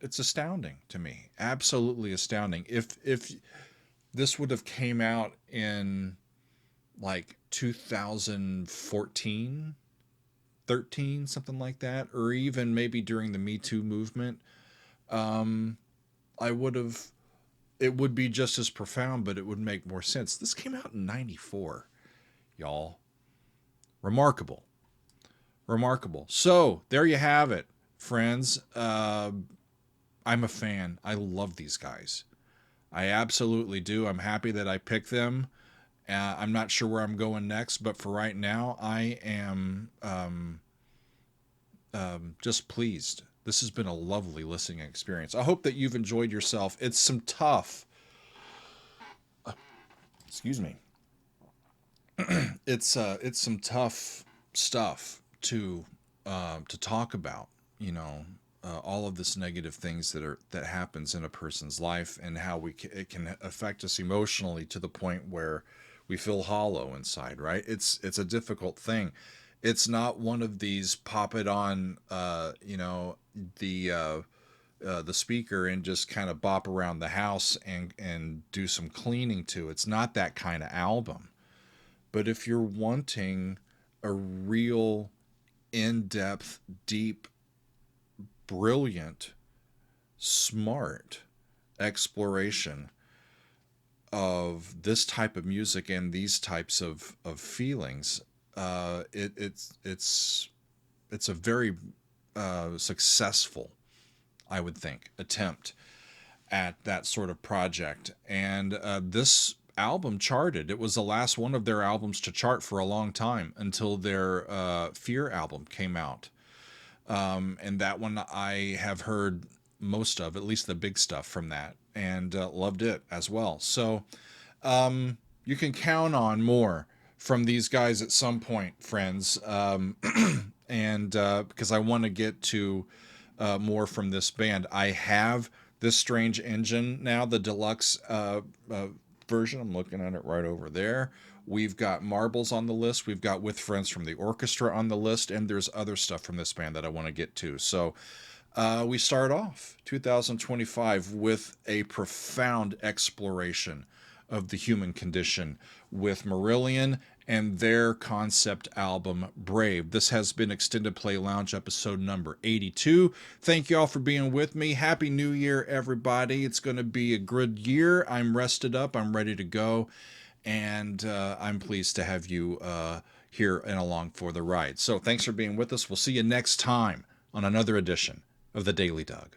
astounding to me. Absolutely astounding. If this would have came out in like 2014, 13, something like that, or even maybe during the Me Too movement, it would be just as profound, but it would make more sense. This came out in 94, y'all. Remarkable. So there you have it, friends. I'm a fan. I love these guys. I absolutely do. I'm happy that I picked them. I'm not sure where I'm going next, but for right now, I am just pleased. This has been a lovely listening experience. I hope that you've enjoyed yourself. It's some tough. Excuse me. It's some tough stuff to talk about, you know, all of this negative things that happens in a person's life, and how it can affect us emotionally to the point where we feel hollow inside, right? It's a difficult thing. It's not one of these pop it on, you know, the speaker and just kind of bop around the house and do some cleaning to. It's not that kind of album. But if you're wanting a real in-depth, deep, brilliant, smart exploration of this type of music and these types of feelings, it's a very successful, I would think, attempt at that sort of project. And this album charted. It was the last one of their albums to chart for a long time until their Fear album came out. And that one I have heard most of, at least the big stuff from that, and loved it as well. So you can count on more from these guys at some point, friends. And because I want to get to more from this band. I have this Strange Engine now, the deluxe version. I'm looking at it right over there. We've got Marbles on the list. We've got With Friends from the Orchestra on the list. And there's other stuff from this band that I want to get to. So we start off 2025 with a profound exploration of the human condition with Marillion and their concept album Brave. This has been Extended Play Lounge episode number 82. Thank you all for being with me. Happy New Year, everybody. It's going to be a good year. I'm rested up. I'm ready to go. And I'm pleased to have you here and along for the ride. So thanks for being with us. We'll see you next time on another edition of The Daily Doug.